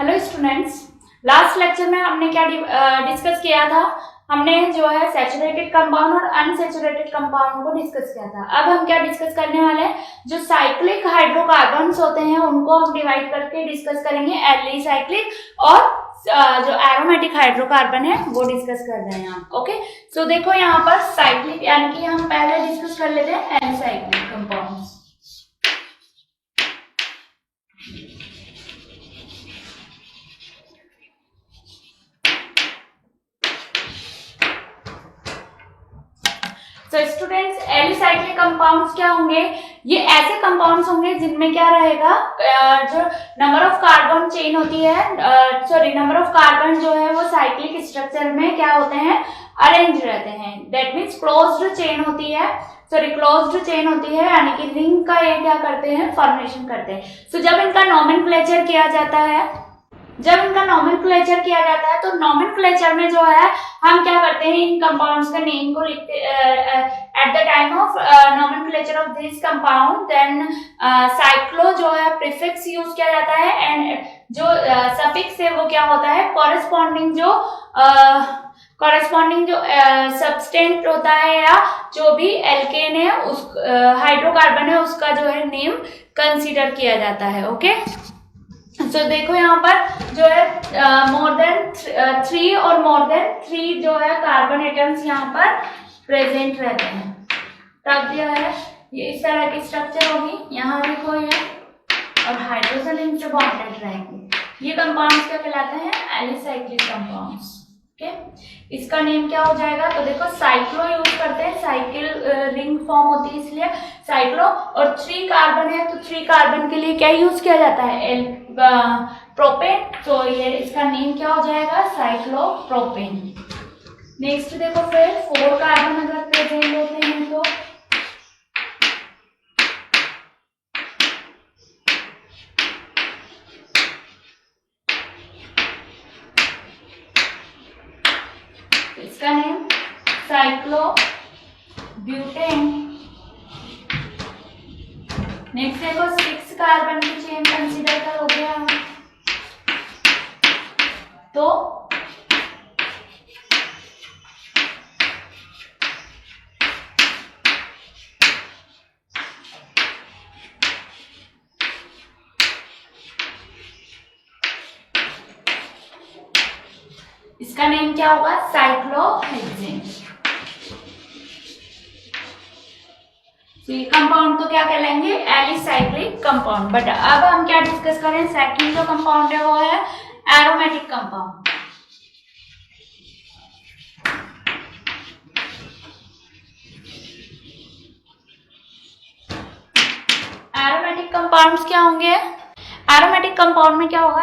Hello students, last lecture में हमने क्या डिस्कस किया था। हमने जो है सैचुरेटेड कंपाउंड और अनसैचुरेटेड कंपाउंड को डिस्कस किया था। अब हम क्या डिस्कस करने वाले हैं, जो साइक्लिक हाइड्रोकार्बन्स होते हैं उनको हम डिवाइड करके डिस्कस करेंगे। एलिसाइक्लिक और जो एरोमेटिक हाइड्रोकार्बन है वो डिस्कस कर रहे हैं हम। ओके, सो देखो यहाँ पर साइक्लिक यानी कि हम पहले डिस्कस कर लेते हैं एलिसाइक्लिक कंपाउंड्स। तो स्टूडेंट्स, एलिसाइक्लिक कंपाउंड्स क्या होंगे? ये ऐसे कंपाउंड्स होंगे जिनमें क्या रहेगा, जो नंबर ऑफ कार्बन चेन होती है, नंबर ऑफ कार्बन जो है वो साइक्लिक स्ट्रक्चर में क्या होते हैं, अरेंज रहते हैं। दैट मीन्स क्लोज्ड चेन होती है, क्लोज्ड चेन होती है, यानी कि रिंग का ये क्या करते हैं, फॉर्मेशन करते हैं। सो जब इनका नोमेनक्लेचर किया जाता है, तो नोमेनक्लेचर में जो है हम क्या करते हैं, इन कंपाउंड्स का नेम को लिखते at the time of nomenclature of this compound, then cyclo जो है प्रीफिक्स यूज किया जाता है, एंड जो सफिक्स है वो क्या होता है, कॉरेस्पॉन्डिंग जो सब्सटेंट होता है या जो भी एल्केन है, उस हाइड्रोकार्बन है, उसका जो है नेम कंसीडर किया जाता है। ओके, तो देखो यहाँ पर जो है मोर देन 3 और मोर देन 3 जो है कार्बन एटम्स यहाँ पर प्रेजेंट रहते हैं। तब जो है ये इस तरह की स्ट्रक्चर होगी, यहाँ देखो ये, और हाइड्रोजन इनसे बॉन्डेड रहेंगे। ये कंपाउंड्स क्या कहलाते हैं, एलिसाइक्लिक कंपाउंड्स। ओके, इसका नेम क्या हो जाएगा, तो देखो साइक्लो यूज करते हैं, साइकिल रिंग फॉर्म होती है इसलिए साइक्लो, और 3 कार्बन है तो 3 कार्बन के लिए क्या यूज किया जाता है, प्रोपेन, तो ये इसका नेम क्या हो जाएगा, साइक्लोप्रोपेन। नेक्स्ट देखो फिर 4 कार्बन अगर प्रेजेंट होते हैं तो इसका नेम साइक्लोब्यूटेन। नेक्स्ट देखो 6 कार्बन की चेन कंसीडर करोगे हम तो इसका नेम क्या होगा, साइक्लोहेक्सेन। कंपाउंड तो क्या कहलाएंगे, एलिसाइक्लिक कंपाउंड। बट अब हम क्या डिस्कस करें, सेकंड जो कंपाउंड है वो है एरोमेटिक कंपाउंड। एरोमेटिक कंपाउंड्स क्या होंगे, एरोमेटिक कंपाउंड में क्या होगा,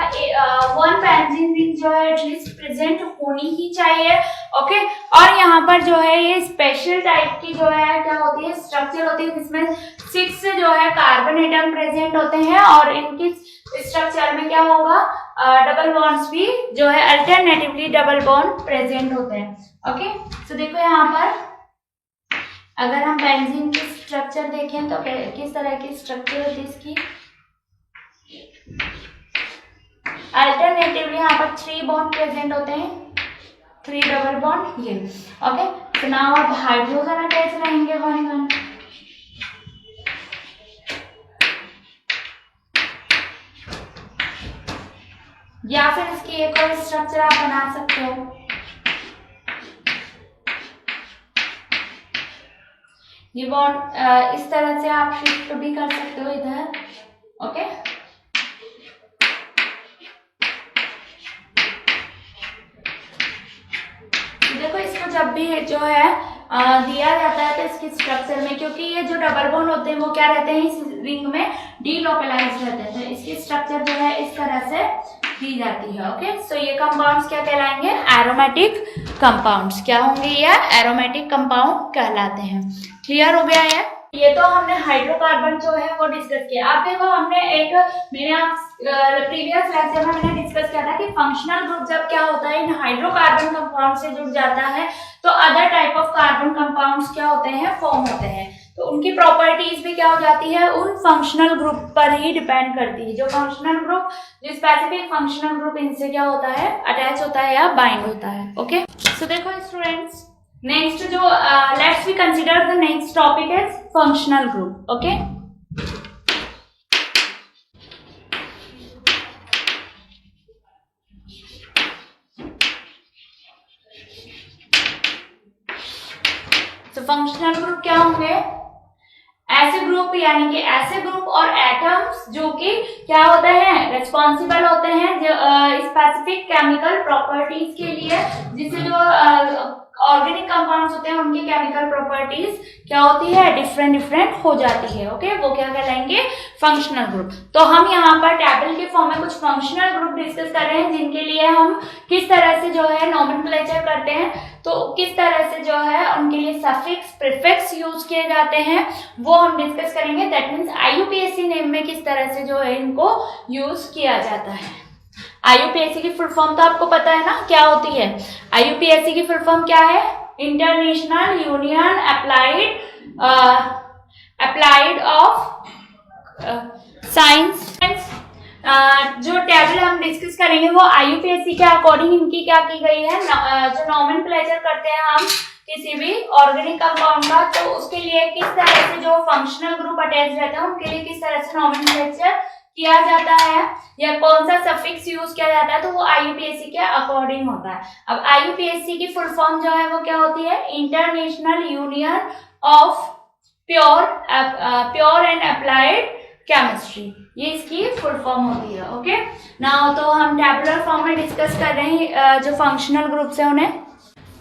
1 बेंजीन रिंग जो है एटलीस्ट प्रेजेंट होनी ही चाहिए। ओके, और यहाँ पर जो है ये स्पेशल टाइप की जो है क्या होती है, स्ट्रक्चर होती है, जिसमें 6 जो है कार्बन एटम प्रेजेंट होते हैं, और इनकी स्ट्रक्चर में क्या होगा, डबल बॉन्ड्स भी जो है अल्टरनेटिवली डबल बॉन्ड प्रेजेंट होते हैं। ओके, तो देखो यहाँ पर अगर हम बेंजीन की स्ट्रक्चर देखें तो किस तरह की स्ट्रक्चर होती है इसकी, अल्टरनेटिवली यहाँ पर 3 बॉन्ड प्रेजेंट होते हैं, 3 डबल बॉन्ड ये। ओके, तो नाउ अब हाइड्रोजन अटैच रहेंगे 1 या फिर इसकी एक और स्ट्रक्चर आप बना सकते हो। ये बॉन्ड इस तरह से आप शिफ्ट भी कर सकते हो इधर। ओके, देखो इसको जब भी जो है दिया जाता है तो इसकी स्ट्रक्चर में, क्योंकि ये जो डबल बॉन्ड होते हैं वो क्या रहते हैं, इस रिंग में डीलोकलाइज रहते हैं, तो इसकी स्ट्रक्चर जो है इस तरह से दी जाती है। ओके, सो ये कंपाउंड्स क्या कहलाएंगे, एरोमेटिक कंपाउंड्स। क्या होंगे, ये एरोमेटिक कंपाउंड कहलाते हैं। क्लियर हो गया है? ये तो हमने हाइड्रोकार्बन जो है वो डिस्कस किया। अब देखो हमने प्रीवियस लेक्चर में मैंने डिस्कस किया था कि फंक्शनल ग्रुप जब क्या होता है, इन हाइड्रोकार्बन कंपाउंड से जुड़ जाता है तो other type of carbon compounds क्या होते हैं, फॉर्म होते हैं। तो उनकी प्रॉपर्टीज भी क्या हो जाती है, उन फंक्शनल ग्रुप पर ही डिपेंड करती है। जो फंक्शनल ग्रुप, जो स्पेसिफिक फंक्शनल ग्रुप इनसे क्या होता है, अटैच होता है या बाइंड होता है। ओके, सो देखो स्टूडेंट्स, नेक्स्ट जो let's we consider the next topic is functional group. Okay, तो फंक्शनल ग्रुप क्या होंगे, ऐसे ग्रुप यानी कि ऐसे ग्रुप और एटम्स जो कि क्या होते हैं, रिस्पॉन्सिबल होते हैं जो स्पेसिफिक केमिकल प्रॉपर्टीज के लिए, जिससे जो ऑर्गेनिक कंपाउंड्स होते हैं उनकी केमिकल प्रॉपर्टीज क्या होती है, डिफरेंट हो जाती है। ओके, वो क्या कहलाएंगे, फंक्शनल ग्रुप। तो हम यहाँ पर टेबल के फॉर्म में कुछ फंक्शनल ग्रुप डिस्कस कर रहे हैं, जिनके लिए हम किस तरह से जो है नोमेनक्लेचर करते हैं, तो किस तरह से जो है उनके लिए सफिक्स प्रीफिक्स यूज किए जाते हैं, वो हम डिस्कस करेंगे। दैट मीन्स IUPAC नेम में किस तरह से जो है इनको यूज किया जाता है। IUPAC की फुल फॉर्म तो आपको पता है ना क्या होती है। IUPAC की फुल फॉर्म क्या है, international union applied of science. जो टेबल हम डिस्कस करेंगे वो IUPAC के अकॉर्डिंग इनकी क्या की गई है, जो नोमेनक्लेचर करते हैं हम किसी भी ऑर्गेनिक कंपाउंड का, तो उसके लिए किस तरह से जो फंक्शनल ग्रुप अटैच रहता है उनके लिए किस तरह से नोमेनक्लेचर किया जाता है या कौन सा सफिक्स यूज किया जाता है, तो वो IUPAC के अकॉर्डिंग होता है। अब IUPAC की फुल फॉर्म जो है वो क्या होती है, international union of pure and applied chemistry, ये इसकी फुल फॉर्म होती है। ओके, नाउ तो हम टेबुलर फॉर्म में डिस्कस कर रहे हैं जो फंक्शनल ग्रुप्स है उन्हें।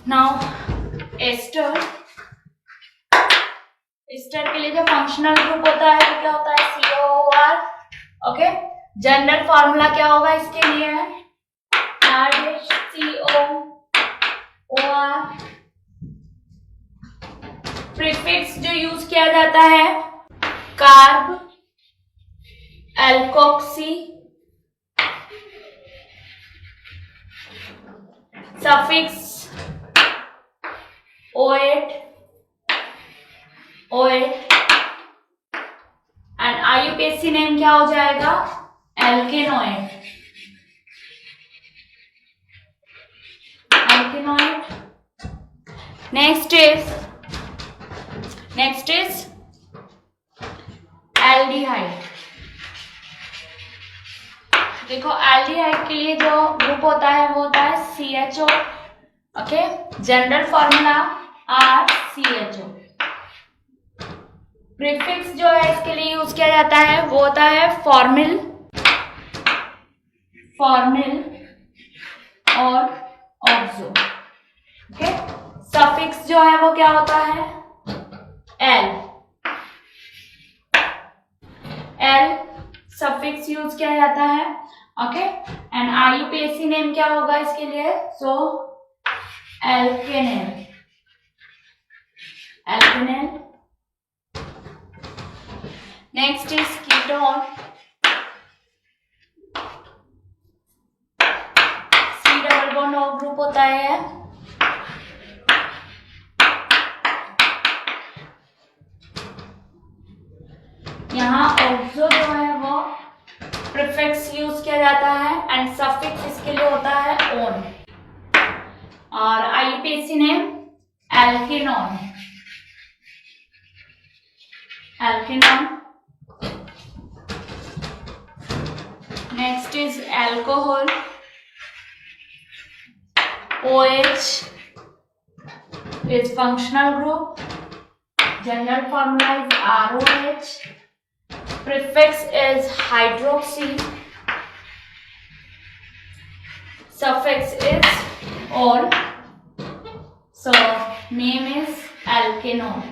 नाउ एस्टर के लिए जो फंक्शनल ग्रुप होता है वो क्या होता है, COOR। ओके, जनरल फॉर्मूला क्या होगा इसके लिए, COOR। प्रीफिक्स जो यूज किया जाता है, carb, alkoxy, suffix OH and IUPAC name क्या हो जाएगा, एल्केनोइड। Next is aldehyde. देखो एल्डिहाइड के लिए जो ग्रुप होता है वो होता है CHO। Okay, general formula RCHO। Prefix जो है इसके लिए यूज किया जाता है वो होता है फॉर्मिल और ऑक्सो। ओके, सफिक्स जो है वो क्या होता है, एल सफिक्स यूज किया जाता है। ओके, एंड IUPAC नेम क्या होगा इसके लिए, so alkanal. Next is ketone. C double bond O group होता है। यहाँ ऑक्सो जो है वो प्रीफिक्स यूज किया जाता है एंड सफिक्स इसके लिए होता है ओन। और IUPAC name alkanone. Next is alcohol, OH is functional group. General formula is ROH. Prefix is hydroxy. Suffix is ol. So name is alkanol.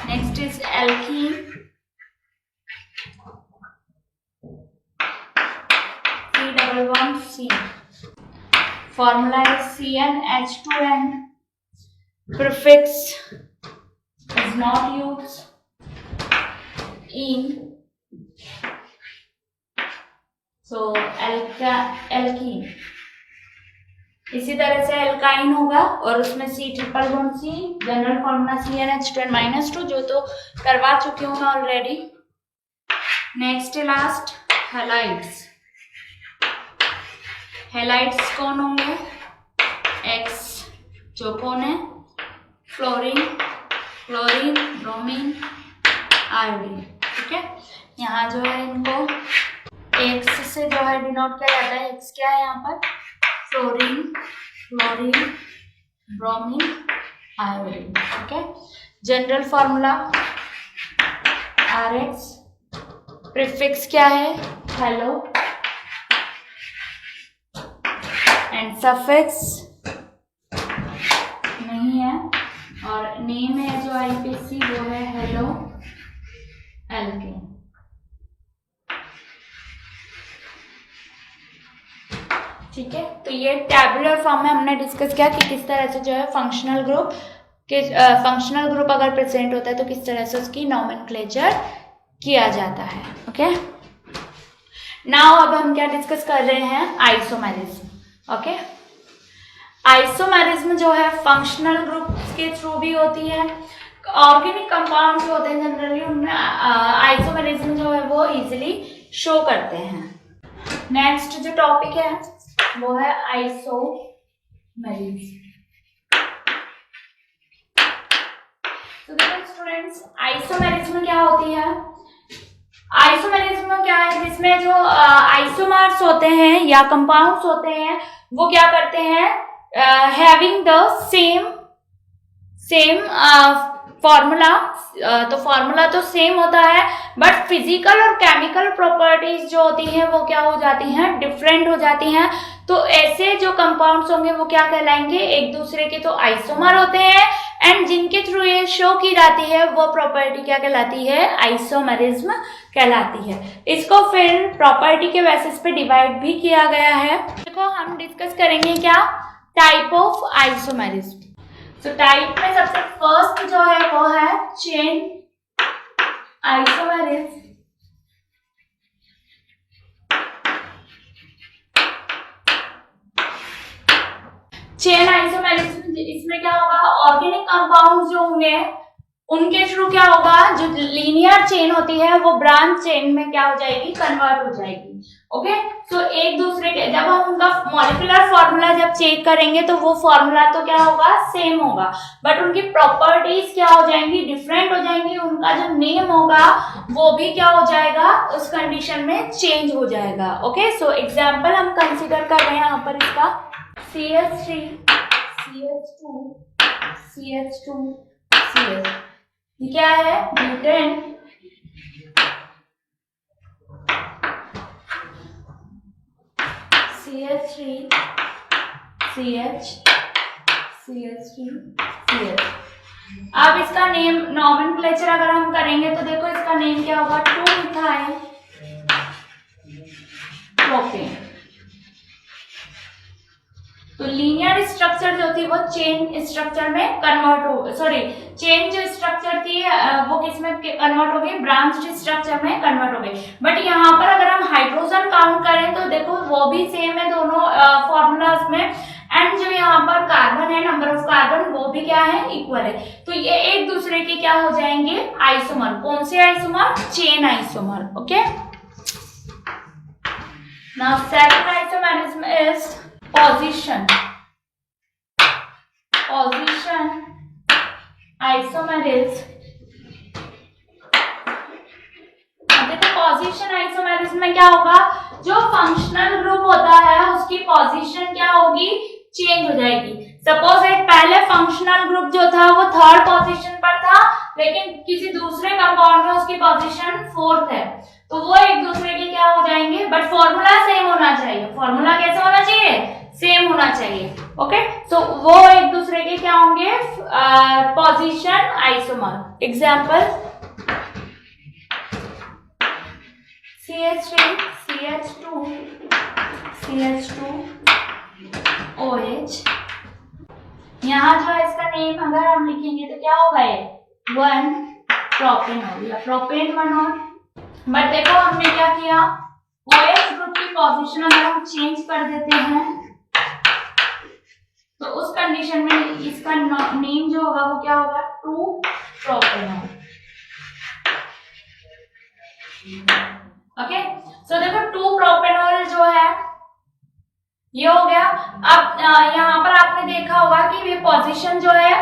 Next is alkene. C. Formula is CnH2n. Prefix is not used. Ene. So alkene. इसी तरह से alkyne होगा और उसमें C triple bond C, general formula CnH2n-2, जो तो करवा चुकी हूँ मैं already. Next last halides. Halides कौन होंगे? X जो कौन है? Fluorine, chlorine, bromine, iodine. ठीक है, यहाँ जो है इनको X से जो है डिनोट किया जाता है। X क्या है यहाँ पर? Fluorine, chlorine, bromine, iodine. ठीक है, जनरल फॉर्मूला RX। प्रीफिक्स क्या है? हेलो। एंड सफिक्स नहीं है, और नेम है जो IPC वो है हेलो एल्केन। ठीक है, तो ये टैबुलर फॉर्म में हमने डिस्कस किया कि किस तरह से जो है फंक्शनल ग्रुप अगर प्रेजेंट होता है तो किस तरह से उसकी नोमेनक्लेचर किया जाता है। ओके, नाउ अब हम क्या डिस्कस कर रहे हैं? आइसोमेरिज्म। ओके, आइसोमेरिज्म जो है फंक्शनल ग्रुप के थ्रू भी होती है। ऑर्गेनिक कंपाउंड जो होते हैं जनरली उनमें आइसोमेरिज्म जो है वो इजिली शो करते हैं। नेक्स्ट जो टॉपिक है वो है आइसोमेरिज्म। तो देखो स्टूडेंट्स, आइसोमेरिज्म क्या होती है? आइसोमेरिज्म क्या है? जिसमें जो आइसोमर्स होते हैं या कंपाउंड्स होते हैं वो क्या करते हैं? Having the same formula. तो फॉर्मूला तो सेम होता है, बट फिजिकल और केमिकल प्रॉपर्टीज जो होती हैं वो क्या हो जाती हैं? डिफरेंट हो जाती हैं। तो ऐसे जो कंपाउंड्स होंगे वो क्या कहलाएंगे? एक दूसरे के तो आइसोमर होते हैं, एंड जिनके थ्रू ये शो की जाती है वो प्रॉपर्टी क्या कहलाती है? आइसोमेरिज्म कहलाती है। इसको फिर प्रॉपर्टी के बेसिस पे डिवाइड भी किया गया है। देखो हम डिस्कस करेंगे क्या? Type of isomerism. तो टाइप में सबसे फर्स्ट जो है वो है चेन आइसोमेरिज्म। चेन आइसोमेरिज्म, इसमें क्या होगा? ऑर्गेनिक कंपाउंड्स जो होंगे उनके थ्रू क्या होगा? जो लीनियर चेन होती है वो ब्रांच चेन में क्या हो जाएगी? कन्वर्ट हो जाएगी। ओके, तो एक दूसरे के जब हम उनका मॉलिक्यूलर फॉर्मूला जब चेक करेंगे तो वो फॉर्मूला तो क्या होगा? सेम होगा, बट उनकी प्रॉपर्टीज क्या हो जाएंगी? डिफरेंट हो जाएंगी। उनका जो नेम होगा वो भी क्या हो जाएगा? उस कंडीशन में चेंज हो जाएगा। ओके, सो एग्जाम्पल हम कंसिडर कर रहे हैं यहाँ पर इसका CH3, CH2, CH2, CH। ये क्या है? Butane, CH3, CH, CH3, CH। अब इसका नेम नोमेनक्लेचर अगर हम करेंगे तो देखो इसका नेम क्या होगा? 2-मिथाइल प्रोपेन। तो लीनियर स्ट्रक्चर जो थी वो चेन स्ट्रक्चर में कन्वर्ट हो, सॉरी चेन जो स्ट्रक्चर थी वो किस में कन्वर्ट हो गई? ब्रांच्ड स्ट्रक्चर में कन्वर्ट हो गई। बट यहाँ पर अगर हम हाइड्रोजन काउंट करें तो देखो वो भी सेम है दोनों फॉर्मूलाज में, एंड जो यहाँ पर कार्बन है, नंबर ऑफ कार्बन, वो भी क्या है? इक्वल है। तो ये एक दूसरे के क्या हो जाएंगे? आइसोमर। कौन से isomer? Chain isomer. Okay, now second isomerism is position isomerism. देखो पोजीशन आइसोमेरिज्म में क्या होगा? जो फंक्शनल ग्रुप होता है उसकी पोजीशन क्या होगी? चेंज हो जाएगी। सपोज एक पहले फंक्शनल ग्रुप जो था वो 3rd पोजीशन पर था, लेकिन किसी दूसरे कंपाउंड में उसकी पोजीशन 4th है, तो वो एक दूसरे के क्या हो जाएंगे? बट फॉर्मूला सेम होना चाहिए। फॉर्मूला कैसे होना चाहिए? सेम होना चाहिए। ओके, तो वो एक दूसरे के क्या होंगे? Position isomer. Example CH3, CH2, CH2, OH। यहाँ जो है इसका नेम अगर हम लिखेंगे तो क्या होगा? ये 1 प्रोपेन हो गया, प्रोपेन 1 और। बट देखो हमने क्या किया? OH ग्रुप की पोजीशन अगर हम चेंज कर देते हैं कंडीशन में इसका नेम जो होगा वो क्या होगा, 2-प्रोपेनॉल। ओके, सो देखो 2-प्रोपेनॉल जो है ये हो गया। अब यहाँ पर आपने देखा होगा कि ये पोजीशन जो है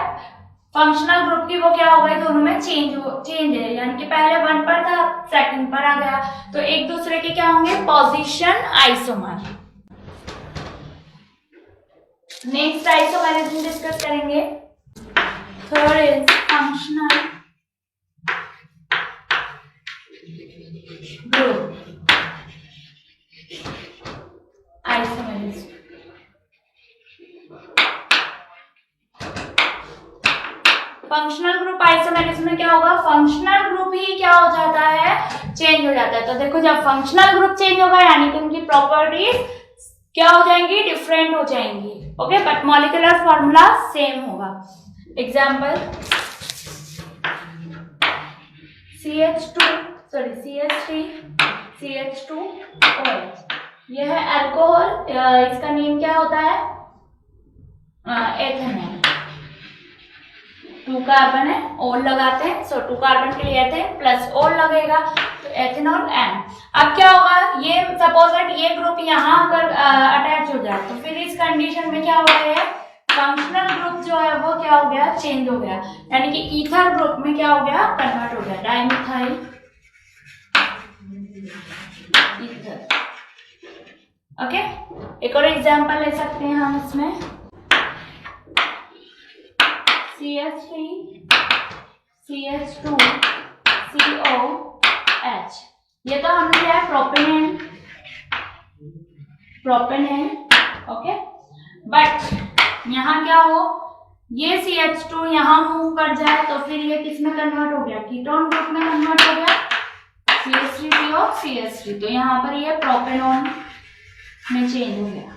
फंक्शनल ग्रुप की वो क्या हो गई, दोनों में चेंज है, यानी कि पहले 1 पर था, सेकंड पर आ गया, तो एक दूसरे के क्या होंगे, position isomer. Next isomerism discuss करेंगे। Third is functional group isomerism. Functional group isomerism में क्या होगा, फंक्शनल ग्रुप ही क्या हो जाता है, चेंज हो जाता है। तो देखो जब फंक्शनल ग्रुप चेंज होगा यानी कि उनकी प्रॉपर्टीज क्या हो जाएंगी, डिफरेंट हो जाएंगी। Okay, but molecular formula same होगा। एग्जाम्पल CH3 CH2OH, यह है अल्कोहल, इसका नेम क्या होता है, एथेनॉल। 2 कार्बन है, ओल लगाते हैं, सो 2 कार्बन के लिए एथेन प्लस ओल लगेगा, तो एथेनॉल एन। अब क्या होगा, ये सपोज दैट ये ग्रुप यहाँ आकर अटैच हो जाए, तो फिर इस कंडीशन में क्या हो गया है, फंक्शनल ग्रुप जो है वो क्या हो गया, चेंज हो गया, यानी कि ईथर ग्रुप में क्या हो गया, कन्वर्ट हो गया, डाइमिथाइल ईथर। ओके, एक और एग्जांपल ले सकते हैं हम इसमें, CH3 CH2 COH, ये तो हमने लिया है प्रोपेनेन। ओके, बट यहाँ क्या हो, ये CH2 यहाँ मूव कर जाए तो फिर ये किस में कन्वर्ट हो गया, कीटोन ग्रुप में कन्वर्ट हो गया, CH3PO CH3, तो यहाँ पर ये प्रोपेनॉन में चेंज हो गया।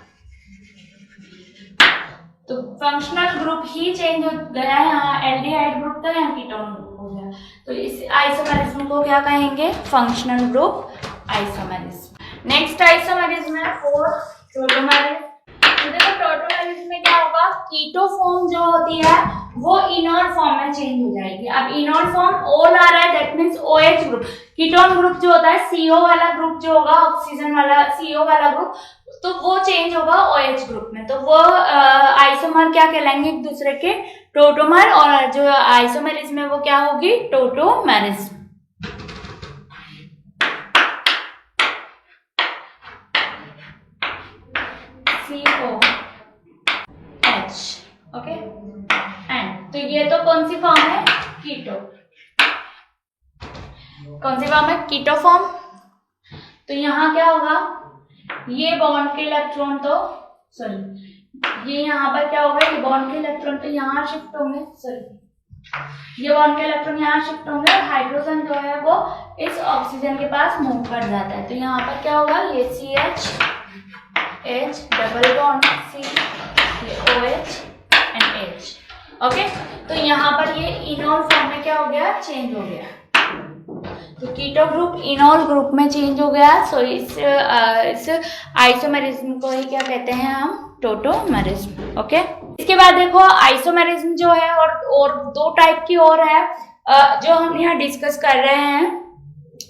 तो फंक्शनल ग्रुप ही चेंज हो गया, यहाँ एल्डिहाइड ग्रुप था, यहाँ कीटोन ग्रुप हो गया, तो इस आइसोमेरिज्म को क्या कहेंगे, functional group isomerism. Next isomerism है टोटोमेरिज्म। तो देखो टोटोमेरिज्म में क्या होगा, कीटो फॉर्म जो होती है वो इनॉल फॉर्म में चेंज हो जाएगी। अब इनॉल फॉर्म ओल आ रहा है, that means OH group. Ketone group जो होता है, CO वाला ग्रुप जो होगा, ऑक्सीजन वाला CO वाला ग्रुप, तो वो चेंज होगा OH ग्रुप में, तो वो आइसोमर क्या कहलाएंगे, एक दूसरे के टोटोमर, और जो आइसोमेरिज्म है वो क्या होगी, टोटोमेरिज्म। COH, ओके, एंड तो ये तो कौन सी फॉर्म है, कीटो। कौन सी फॉर्म है, कीटो फॉर्म। तो यहाँ क्या होगा, ये बॉन्ड के इलेक्ट्रॉन तो ये यहाँ पर क्या होगा, ये बॉन्ड के इलेक्ट्रॉन तो यहाँ शिफ्ट होंगे, ये बॉन्ड के इलेक्ट्रॉन यहाँ शिफ्ट होंगे, और हाइड्रोजन जो है वो इस ऑक्सीजन के पास मूव कर जाता है। तो यहाँ पर क्या होगा, ये CH H double bond C, ये OH एंड H। ओके, तो यहाँ पर ये इनॉल फॉर्म में क्या हो गया, चेंज हो गया, तो कीटो ग्रुप इनॉल ग्रुप में चेंज हो गया। सो इस आइसोमेरिज्म को ही क्या कहते हैं हम, टोटोमेरिज्म। ओके, इसके बाद देखो आइसोमेरिज्म जो है और 2 टाइप की और है जो हम यहाँ डिस्कस कर रहे हैं,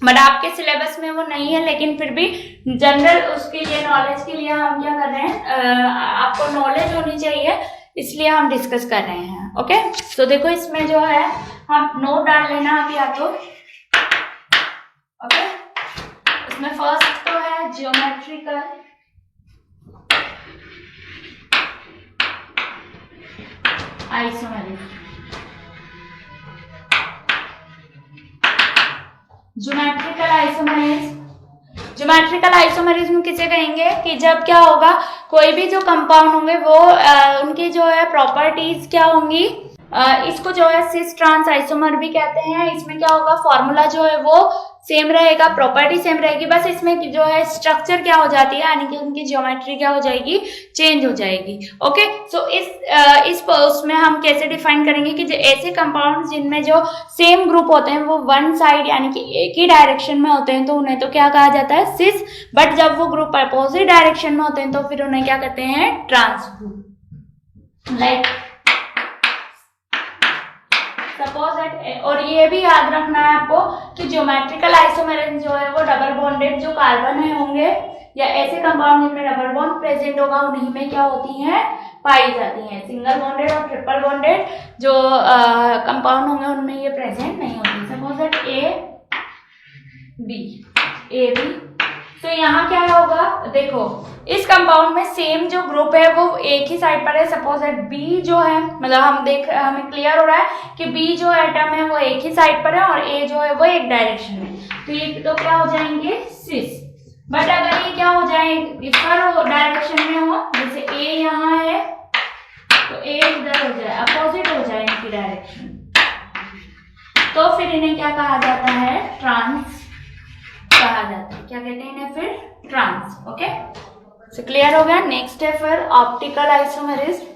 बट आपके सिलेबस में वो नहीं है, लेकिन फिर भी जनरल उसके लिए नॉलेज के लिए हम क्या कर रहे हैं, आपको नॉलेज होनी चाहिए इसलिए हम डिस्कस कर रहे हैं। ओके, तो देखो इसमें जो है हम नोट डाल लेना अभी आप लोग। ओके, इसमें फर्स्ट तो है ज्योमेट्रिकल आइसोमेरिज्म। ज्योमेट्रिकल आइसोमेरिज्म किसे कहेंगे, कि जब क्या होगा, कोई भी जो कंपाउंड होंगे वो उनकी जो है प्रॉपर्टीज क्या होंगी, इसको जो है सिस ट्रांस आइसोमर भी कहते हैं। इसमें क्या होगा, फॉर्मूला जो है वो सेम रहेगा, प्रॉपर्टी सेम रहेगी, बस इसमें जो है स्ट्रक्चर क्या हो जाती है, यानी कि उनकी ज्योमेट्री क्या हो जाएगी, चेंज हो जाएगी। ओके, सो इस उसमें हम कैसे डिफाइन करेंगे कि जो ऐसे कंपाउंड जिनमें जो सेम ग्रुप होते हैं वो वन साइड यानी कि एक ही डायरेक्शन में होते हैं, तो उन्हें तो क्या कहा जाता है, सिस। बट जब वो ग्रुप अपोजिट डायरेक्शन में होते हैं तो फिर उन्हें क्या कहते हैं, trans group. Like suppose that, और ये भी याद रखना है आपको कि ज्योमेट्रिकल आइसोमेरिज्म जो है वो डबल बॉन्डेड जो कार्बन है होंगे या ऐसे कंपाउंड जिनमें डबल बॉन्ड प्रेजेंट होगा उन्हीं में क्या होती हैं, पाई जाती हैं। सिंगल बॉन्डेड और ट्रिपल बॉन्डेड जो कंपाउंड होंगे उनमें ये प्रेजेंट नहीं होती। सपोज दैट ए बी, तो यहाँ क्या होगा, देखो इस कंपाउंड में सेम जो ग्रुप है वो एक ही साइड पर है। सपोज दैट बी जो है, मतलब हमें क्लियर हो रहा है कि बी जो एटम है वो एक ही साइड पर है और ए जो है वो एक डायरेक्शन में, तो ये तो क्या हो जाएंगे सिस। बट अगर ये क्या हो जाए, इधर डायरेक्शन में हो, जैसे ए यहाँ है तो ए इधर हो जाए, अपोजिट हो जाए इनकी डायरेक्शन, तो फिर इन्हें क्या कहा जाता है, ट्रांस कहा जाता है। क्या कहते हैं इन्हें फिर, ट्रांस। ओके, सो क्लियर हो गया। नेक्स्ट है फिर ऑप्टिकल आइसोमेरिज्म।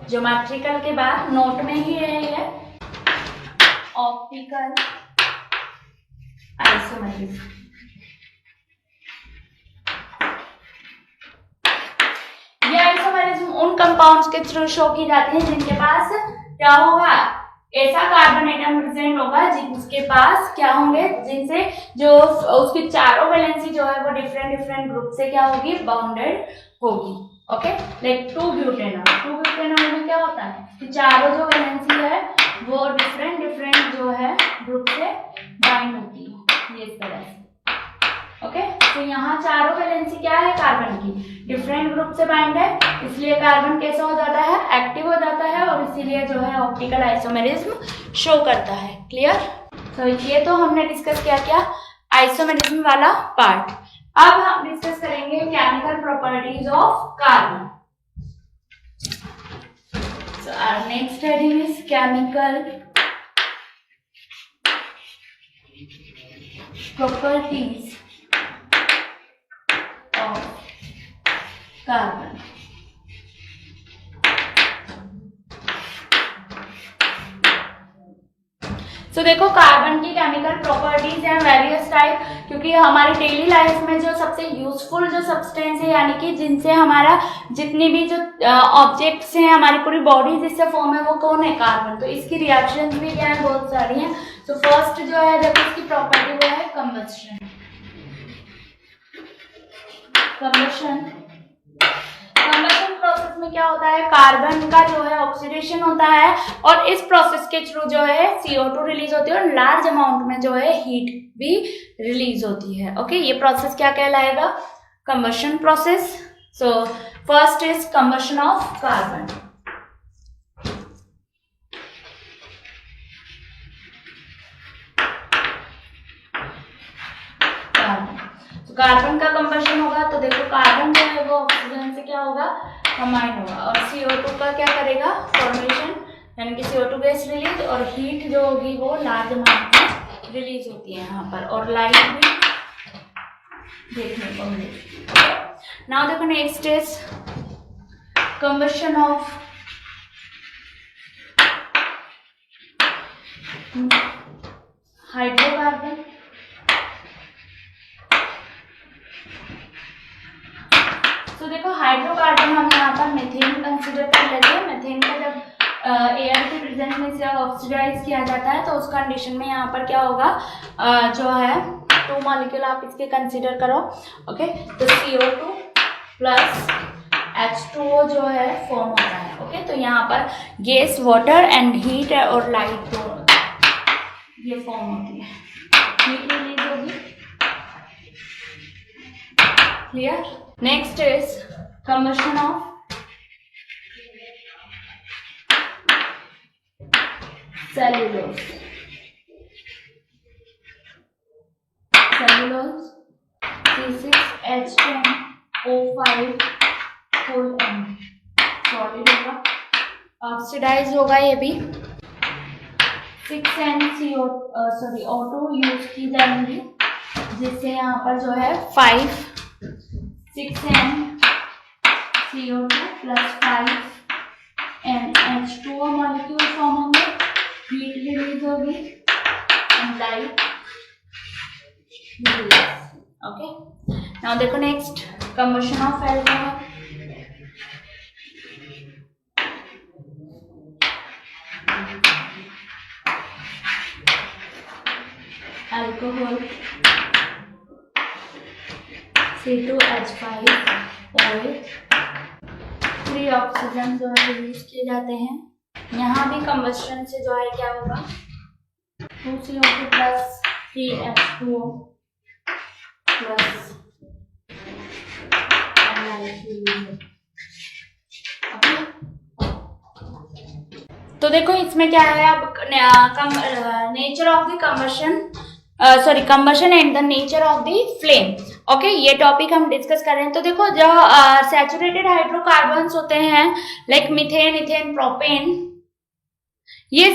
ज्योमेट्रिकल के बाद नोट में ही है ये ऑप्टिकल आइसोमेरिज्म। ये आइसोमेरिज्म उन कंपाउंड्स के थ्रू शो की जाती है जिनके पास क्या होगा, ऐसा कार्बन एटम प्रेजेंट होगा जिसके पास क्या होंगे, जिनसे जो उसकी चारों वैलेंसी जो है वो डिफरेंट ग्रुप से क्या होगी, बाउंडेड होगी। ओके, लाइक 2-ब्यूटेनॉल में क्या होता है कि चारों जो वैलेंसी है वो डिफरेंट जो है ग्रुप से बाइंड होती है, ये इस तरह से। ओके, तो यहाँ चारों वैलेंसी क्या है, कार्बन की डिफरेंट ग्रुप से बाइंड है, इसलिए कार्बन कैसा हो जाता है, एक्टिव हो जाता है और इसीलिए जो है ऑप्टिकल आइसोमेरिज्म शो करता है। क्लियर। तो ये तो हमने डिस्कस क्या आइसोमेरिज्म वाला पार्ट। अब हम डिस्कस करेंगे chemical properties of carbon. So our next heading is chemical properties of carbon. तो देखो कार्बन की केमिकल प्रॉपर्टीज हैं वेरियस टाइप, क्योंकि हमारी डेली लाइफ में जो सबसे यूजफुल जो सब्सटेंस है, यानी कि जिनसे हमारा जितनी भी जो ऑब्जेक्ट्स हैं, हमारी पूरी बॉडी जिससे फॉर्म है, वो कौन है, कार्बन। तो इसकी रिएक्शंस भी क्या है, बहुत सारी हैं। तो फर्स्ट जो है देखो इसकी प्रॉपर्टी वो है कंबस्शन। कंबस्शन प्रोसेस में क्या होता है, कार्बन का जो है ऑक्सीडेशन होता है और इस प्रोसेस के थ्रू जो है CO2 रिलीज होती है और लार्ज अमाउंट में जो है हीट भी रिलीज होती है। ओके, ये प्रोसेस क्या कहलाएगा, combustion process. So first is combustion of carbon. Carbon का कंबस्शन होगा तो देखो कार्बन जो है वो ऑक्सीजन से क्या होगा, कंबाइन होगा और CO2 का क्या करेगा, फॉर्मेशन, यानी कि CO2 गैस रिलीज और हीट जो होगी वो लार्ज अमाउंट में रिलीज होती है यहाँ पर, और लाइट भी देखने को मिलेगी। नाउ देखो next is combustion of hydrocarbon. तो देखो हाइड्रोकार्बन हम यहाँ पर मीथेन कंसीडर कर लेते हैं। मीथेन को जब एयर के प्रेजेंस में से ऑक्सीडाइज किया जाता है तो उस कंडीशन में यहाँ पर क्या होगा, जो है 2 मॉलिक्यूल आप इसके कंसीडर करो। ओके, तो CO2 प्लस H2O जो है फॉर्म होता है। ओके, तो यहाँ पर गैस, वाटर एंड हीट और लाइट ये फॉर्म होती है, हीट रिलीज होगी। Clear. Next is combustion of cellulose. Cellulose C6H10O5 full N solid होगा, ऑक्सीडाइज होगा ये भी। 6N O2 यूज की जाएंगी जिससे यहाँ पर जो है 6N CO2 plus 5NH2O molecule form होंगे, हीट रिलीज होगी and light release. Okay, now देखो next combustion of alcohol. Alcohol, C2H5 oil, 3 oxygen जो है यूज किए जाते हैं। यहाँ भी कंबस्शन से जो है क्या होगा, 2CO2 प्लस 3H2O प्लस तो देखो इसमें क्या है, अब nature of the combustion and the nature of the flame. Okay, ये टॉपिक हम डिस्कस कर रहे हैं। तो देखो जो सैचुरेटेड हाइड्रोकार्बन्स होते हैं लाइक मीथेन, इथेन, प्रोपेन, ये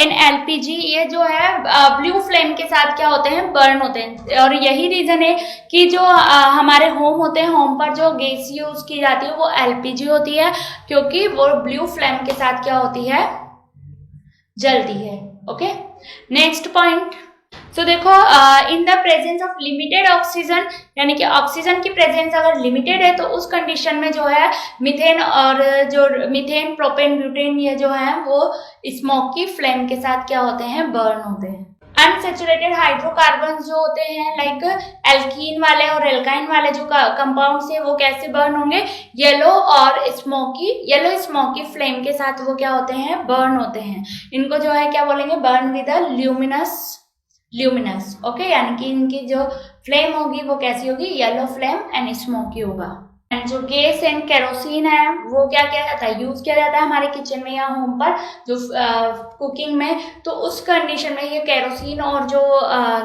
इन एलपीजी ये जो है ब्लू फ्लेम के साथ क्या होते हैं, बर्न होते हैं। और यही रीजन है कि जो हमारे होम होते हैं, होम पर जो गैस यूज की जाती है वो एलपीजी होती है, क्योंकि वो ब्लू फ्लेम के साथ क्या होती है, जलती है। Okay, next point. सो देखो in the presence of limited oxygen, यानी कि ऑक्सीजन की प्रेजेंस अगर लिमिटेड है तो उस कंडीशन में जो है मीथेन और जो मीथेन, प्रोपेन, ब्यूटेन ये जो है वो स्मोकी फ्लेम के साथ क्या होते हैं, बर्न होते हैं। अनसैचुरेटेड हाइड्रोकार्बन जो होते हैं लाइक एल्कीन वाले और एल्काइन वाले जो कंपाउंड्स है वो कैसे बर्न होंगे, येलो स्मोकी फ्लेम के साथ वो क्या होते हैं, बर्न होते हैं। इनको जो है क्या बोलेंगे, burn with a luminous. Okay, यानी कि इनकी जो फ्लेम होगी वो कैसी होगी, येलो फ्लेम एंड स्मोकी होगा। एंड जो गैस एंड केरोसिन है वो क्या किया जाता है, यूज किया जाता है हमारे किचन में या होम पर जो कुकिंग में। तो उस कंडीशन में ये केरोसिन और जो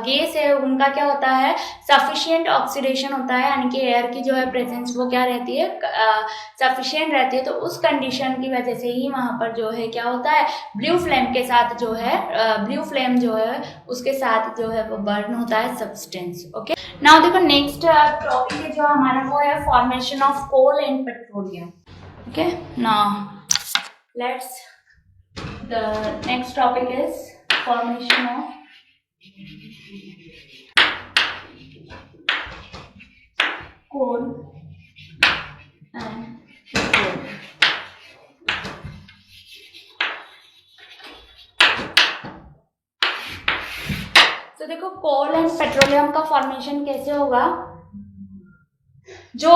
गैस है उनका क्या होता है, सफिशिएंट ऑक्सीडेशन होता है, यानी कि एयर की जो है प्रेजेंस वो क्या रहती है, सफिशिएंट रहती है। तो उस कंडीशन की वजह से ही वहां पर जो है क्या होता है, ब्लू फ्लेम के साथ जो है ब्लू फ्लेम जो है उसके साथ जो है वो बर्न होता है सब्सटेंस। ओके, नाउ देखो नेक्स्ट टॉपिक है जो हमारा वो है formation of coal and petroleum. Okay, now let's the next topic is formation of coal and petroleum. तो देखो कोल एंड पेट्रोलियम का फॉर्मेशन कैसे होगा, जो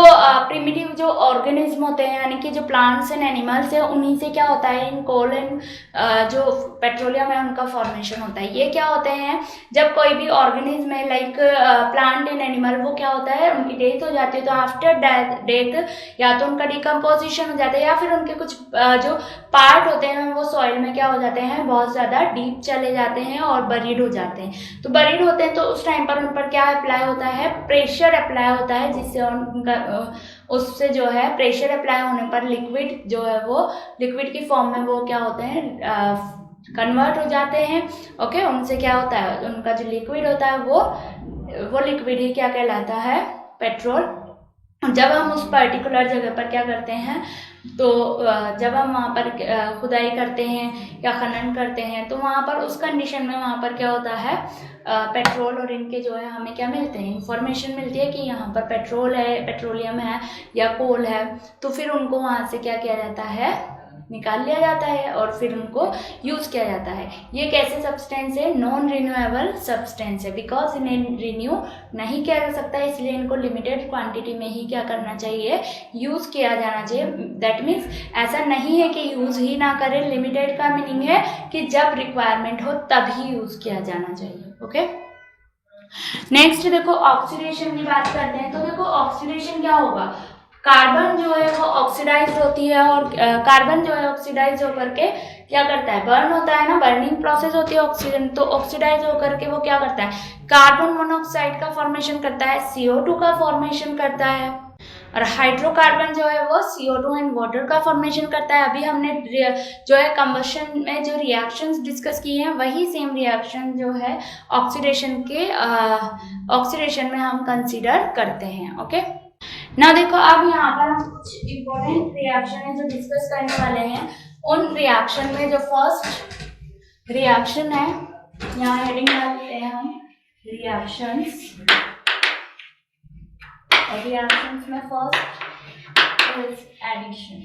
प्रिमिटिव जो ऑर्गेनिज्म होते हैं यानी कि जो प्लांट्स एंड एनिमल्स है उन्हीं से क्या होता है, इन कोल एंड जो पेट्रोलियम है उनका फॉर्मेशन होता है। ये क्या होते हैं, जब कोई भी ऑर्गेनिज्म है लाइक प्लांट एंड एनिमल वो क्या होता है, उनकी डेथ हो जाती है, तो आफ्टर डेथ या तो उनका डिकम्पोजिशन हो जाता है या फिर उनके कुछ जो पार्ट होते हैं वो सॉइल में क्या हो जाते हैं, बहुत ज़्यादा डीप चले जाते हैं और बरीड हो जाते हैं। तो बरीड होते हैं तो उस टाइम पर उन पर क्या अप्लाई होता है, प्रेशर अप्लाई होता है, जिससे उनका उससे जो है प्रेशर अप्लाई होने पर लिक्विड जो है वो लिक्विड की फॉर्म में वो क्या होते हैं, कन्वर्ट हो जाते हैं। ओके, उनसे क्या होता है, उनका जो लिक्विड होता है वो लिक्विड ही क्या कहलाता है, पेट्रोल। जब हम उस पर्टिकुलर जगह पर क्या करते हैं, तो जब हम वहाँ पर खुदाई करते हैं या खनन करते हैं तो वहाँ पर उस कंडीशन में वहाँ पर क्या होता है, पेट्रोल और इनके जो है हमें क्या मिलते हैं, इंफॉर्मेशन मिलती है कि यहाँ पर पेट्रोल है, पेट्रोलियम है या कोल है। तो फिर उनको वहाँ से क्या किया जाता है, निकाल लिया जाता है और फिर उनको यूज किया जाता है। ये कैसे सब्सटेंस है, नॉन रिन्यूएबल सब्सटेंस है, बिकॉज इन्हें रिन्यू नहीं किया जा सकता, इसलिए इनको लिमिटेड क्वांटिटी में ही क्या करना चाहिए, यूज किया जाना चाहिए। दैट मीन्स ऐसा नहीं है कि यूज ही ना करें, लिमिटेड का मीनिंग है कि जब रिक्वायरमेंट हो तभी यूज किया जाना चाहिए। ओके, नेक्स्ट देखो ऑक्सीडेशन की बात करते हैं। तो देखो ऑक्सीडेशन क्या होगा, कार्बन जो है वो ऑक्सीडाइज होती है और कार्बन जो है ऑक्सीडाइज होकर के क्या करता है, बर्न होता है ना, बर्निंग प्रोसेस होती है ऑक्सीजन, तो ऑक्सीडाइज होकर के वो क्या करता है, कार्बन मोनोऑक्साइड का फॉर्मेशन करता है, CO2 का फॉर्मेशन करता है, और हाइड्रोकार्बन जो है वो CO2 एंड वाटर का फॉर्मेशन करता है। अभी हमने जो है कंबशन में जो रिएक्शंस डिस्कस किए हैं वही सेम रिएक्शन जो है ऑक्सीडेशन में हम कंसीडर करते हैं। ओके, ना देखो अब यहाँ पर हम कुछ इम्पोर्टेंट रिएक्शन है जो डिस्कस करने वाले हैं। उन रिएक्शन में जो फर्स्ट रिएक्शन है, यहाँ हेडिंग डाल देते हैं हम रिएक्शंस, और रिएक्शंस में फर्स्ट इज एडिशन।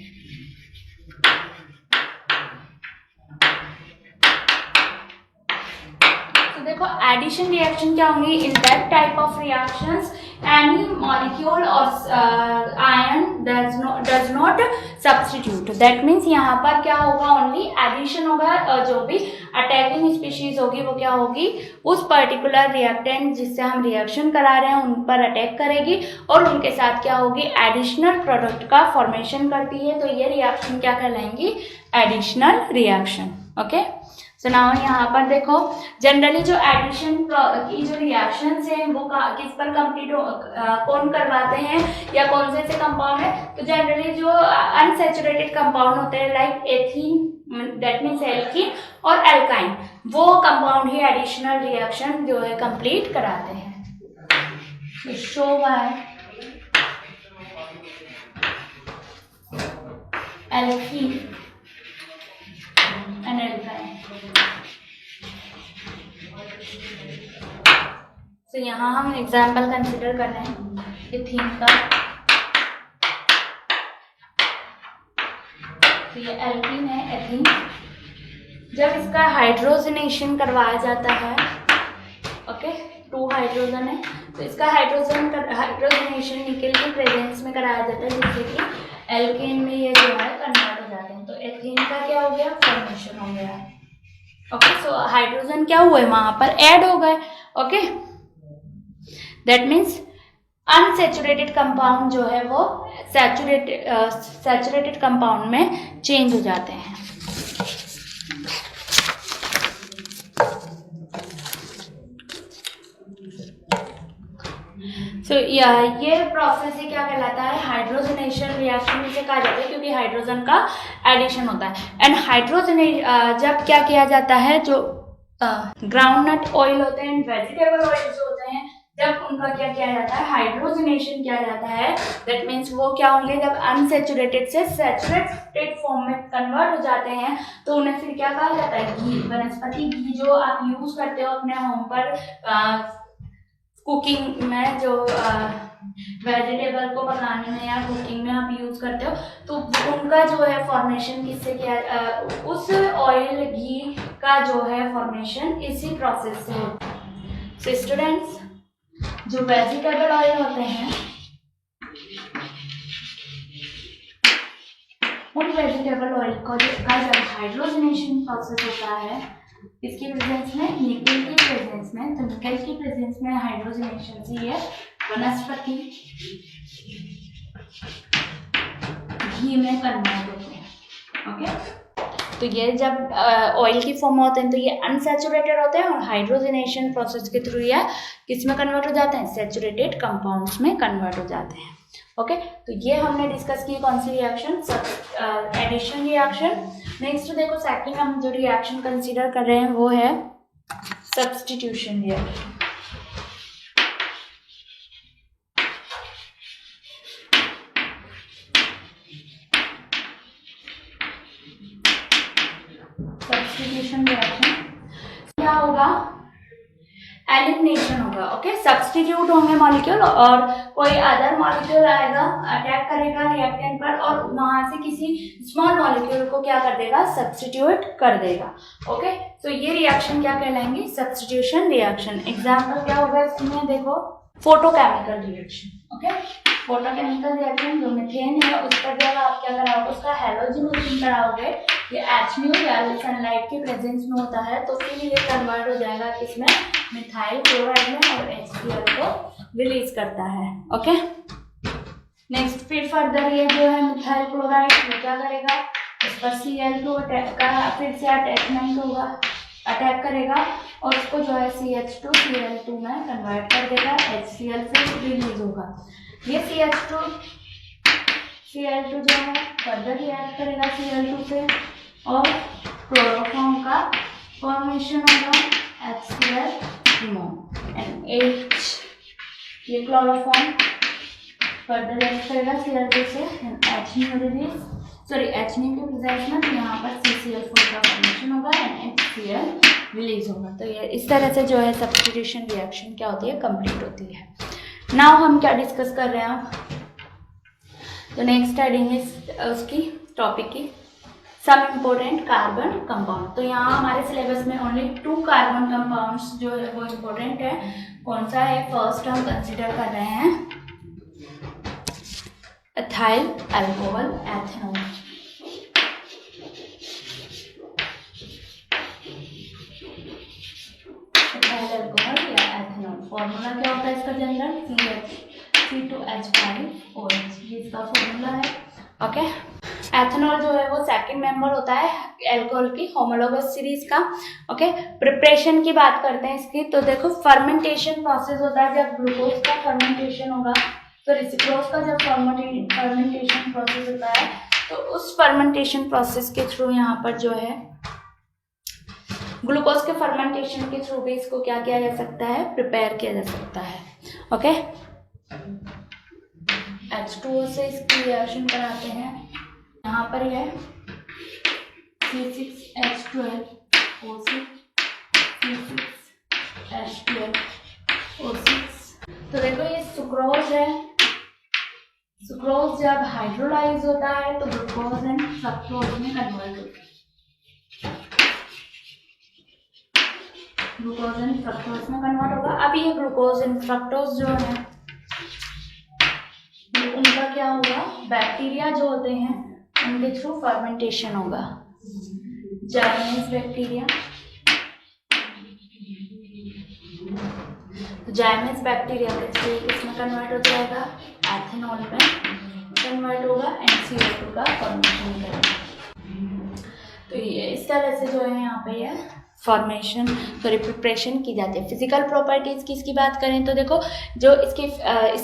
तो देखो एडिशन रिएक्शन क्या होंगी, in that type of reactions any molecule और ion does not substitute. That means यहाँ पर क्या होगा, ओनली एडिशन होगा और जो भी अटैकिंग स्पीशीज होगी वो क्या होगी, उस पर्टिकुलर रिएक्टेंट जिससे हम रिएक्शन करा रहे हैं उन पर अटैक करेगी और उनके साथ क्या होगी, एडिशनल प्रोडक्ट का फॉर्मेशन करती है। तो ये रिएक्शन क्या कहलाएंगी, additional reaction. Okay, so now यहाँ पर देखो जनरली जो एडिशन की जो रिएक्शंस हैं वो किस पर कंप्लीट कौन करवाते हैं या कौन से कंपाउंड है, तो जनरली जो अनसैचुरेटेड कंपाउंड होते हैं like ethene, that means alkene और एल्काइन, वो कंपाउंड ही एडिशनल रिएक्शन जो है कंप्लीट कराते हैं। Show by alkene and alkyne. तो यहाँ हम एग्जाम्पल कंसिडर कर रहे हैं एथीन का। तो ये एल्कीन है, एथीन। जब इसका हाइड्रोजनेशन करवाया जाता है, ओके, 2 हाइड्रोजन है, तो इसका हाइड्रोजनेशन निकल के प्रेजेंस में कराया जाता है जिससे कि एल्केन में ये जो है कन्वर्ट हो जाते हैं। तो एथीन का क्या हो गया, फॉर्मेशन हो गया। ओके, सो हाइड्रोजन क्या हुए वहां पर ऐड हो गए। Okay, that means unsaturated compound जो है वो सैचुरेटेड कंपाउंड में चेंज हो जाते हैं। सो ये प्रोसेस ही क्या कहलाता है, हाइड्रोजनेशन रिएक्शन इसे कहा जाता है क्योंकि हाइड्रोजन का एडिशन होता है। एंड जब क्या किया जाता है, जो ग्राउंडनट ऑयल होते हैं, वेजिटेबल ऑयल जो होते हैं, जब उनका क्या किया जाता है, हाइड्रोजनेशन किया जाता है। दैट मीन्स वो क्या होंगे, जब अनसैचुरेटेड से सैचुरेटेड फॉर्म में कन्वर्ट हो जाते हैं तो उन्हें फिर क्या कहा जाता है, घी, वनस्पति घी जो आप यूज करते हो अपने होम पर कुकिंग में, जो वेजिटेबल को पकाने में या कुकिंग में आप यूज करते हो, तो उनका जो है फॉर्मेशन किससे किया, उस ऑयल घी का जो है फॉर्मेशन इसी प्रोसेस से होता है। सो स्टूडेंट्स, जो वेजिटेबल ऑयल होते हैं उन वेजिटेबल ऑयल का जब हाइड्रोजनेशन प्रोसेस होता है इसकी प्रेजेंस में, निकल की प्रेजेंस में, तो निकल की प्रेजेंस में हाइड्रोजनेशन से ये वनस्पति घी में कन्वर्ट होते हैं। ओके, तो ये जब ऑयल की फॉर्म होते हैं तो ये अनसैचुरेटेड होते हैं और हाइड्रोजनेशन प्रोसेस के थ्रू ये किस में कन्वर्ट हो जाते हैं, सैचुरेटेड कंपाउंड्स में कन्वर्ट हो जाते हैं। ओके, तो ये हमने डिस्कस की कौन सी रिएक्शन, एडिशन रिएक्शन। नेक्स्ट देखो सेकंड हम जो रिएक्शन कंसीडर कर रहे हैं वो है सब्स्टिट्यूशन रिएक्शन। सब्स्टिट्यूशन रिएक्शन क्या होगा, एलिमिनेशन होगा। ओके, सब्स्टिट्यूट होंगे मॉलिक्यूल और कोई अदर मॉलिक्यूल आएगा, अटैक करेगा रिएक्टेंट पर और वहां से किसी स्मॉल मॉलिक्यूल को क्या कर देगा, सब्स्टिट्यूट कर देगा। ओके, तो ये रिएक्शन क्या कहलाएंगी, सब्स्टिट्यूशन रिएक्शन। एग्जाम्पल क्या होगा इसमें, देखो photochemical reaction. Okay, photochemical reaction जो मीथेन है उस पर जब आप क्या कराओगे, उसका हैलोजनेशन कराओगे, ये HNO या सनलाइट के प्रेजेंस में होता है तो फिर ये कन्वर्ट हो जाएगा किसमें, मिथाइल क्लोराइड में, और HCl को रिलीज करता है। ओके, नेक्स्ट फिर फर्दर ये जो है मिथाइल क्लोराइड वो क्या करेगा, इस पर Cl2 का फिर से अटैचमेंट होगा, अटैक करेगा और उसको जो है CH2 Cl2 में कन्वर्ट कर देगा, HCl फिर रिलीज होगा। ये Cl2 जो है फर्दर रिएक्ट करेगा Cl2 से और क्लोरोफॉर्म का फॉर्मेशन होगा, HCl एंड H, ये क्लोरोफॉर्म फर्दर रिएक्ट करेगा Cl2 से HNO रिलीज, सॉरी HNO के प्रेजेंस में, तो यहाँ पर CCl4 का फॉर्मेशन होगा एंड HCl रिलीज होगा। तो ये इस तरह से जो है सब्स्टिट्यूशन रिएक्शन क्या होती है, कंप्लीट होती है। नाउ हम क्या डिस्कस कर रहे हैं, तो नेक्स्ट हेडिंग इज उसकी टॉपिक की सम इम्पोर्टेंट कार्बन कंपाउंड। तो यहाँ हमारे सिलेबस में ओनली 2 कार्बन कंपाउंड्स जो है वो इम्पोर्टेंट है। कौन सा है? फर्स्ट हम कंसिडर कर रहे हैं ethyl alcohol ethanol. Ethyl alcohol या एथेनॉल। फॉर्मूला क्या होता है इसका? जनरल C2H5OH, ये इसका फॉर्मूला है। ओके। एथेनॉल जो है वो सेकंड मेंबर होता है अल्कोहल की होमोलोगस सीरीज का। ओके। प्रिपरेशन की बात करते हैं इसकी, तो देखो फर्मेंटेशन प्रोसेस होता है। जब ग्लूकोज का फर्मेंटेशन होगा तो सुक्रोज का जब फर्मेंटेशन प्रोसेस होता है तो उस फर्मेंटेशन प्रोसेस के थ्रू यहाँ पर जो है ग्लूकोज के फर्मेंटेशन के थ्रू भी इसको क्या किया जा सकता है? प्रिपेयर किया जा सकता है। ओके। H2O से इसकी रिएक्शन कराते हैं। यहाँ पर है C6H12O6 C6H12O6। तो देखो ये सुक्रोज है। सुक्रोज जब हाइड्रोलाइज होता है तो ग्लूकोज एंड फ्रक्टोज में कन्वर्ट होता है। ग्लूकोज एंड फ्रक्टोज में कन्वर्ट होगा। अब ये ग्लूकोज एंड फ्रक्टोज जो है उनका क्या होगा? बैक्टीरिया जो होते हैं उनके थ्रू फर्मेंटेशन होगा। जाइमेज बैक्टीरिया, तो जाइमेज बैक्टीरिया के थ्रू इसमें कन्वर्ट हो जाएगा, एथेनॉल में कन्वर्ट होगा, NCO2 का फॉर्मेशन करेगा। तो ये इस तरह से जो है यहाँ पे ये फॉर्मेशन प्रिपरेशन की जाती है। फिजिकल प्रॉपर्टीज़ की इसकी बात करें तो देखो जो इसकी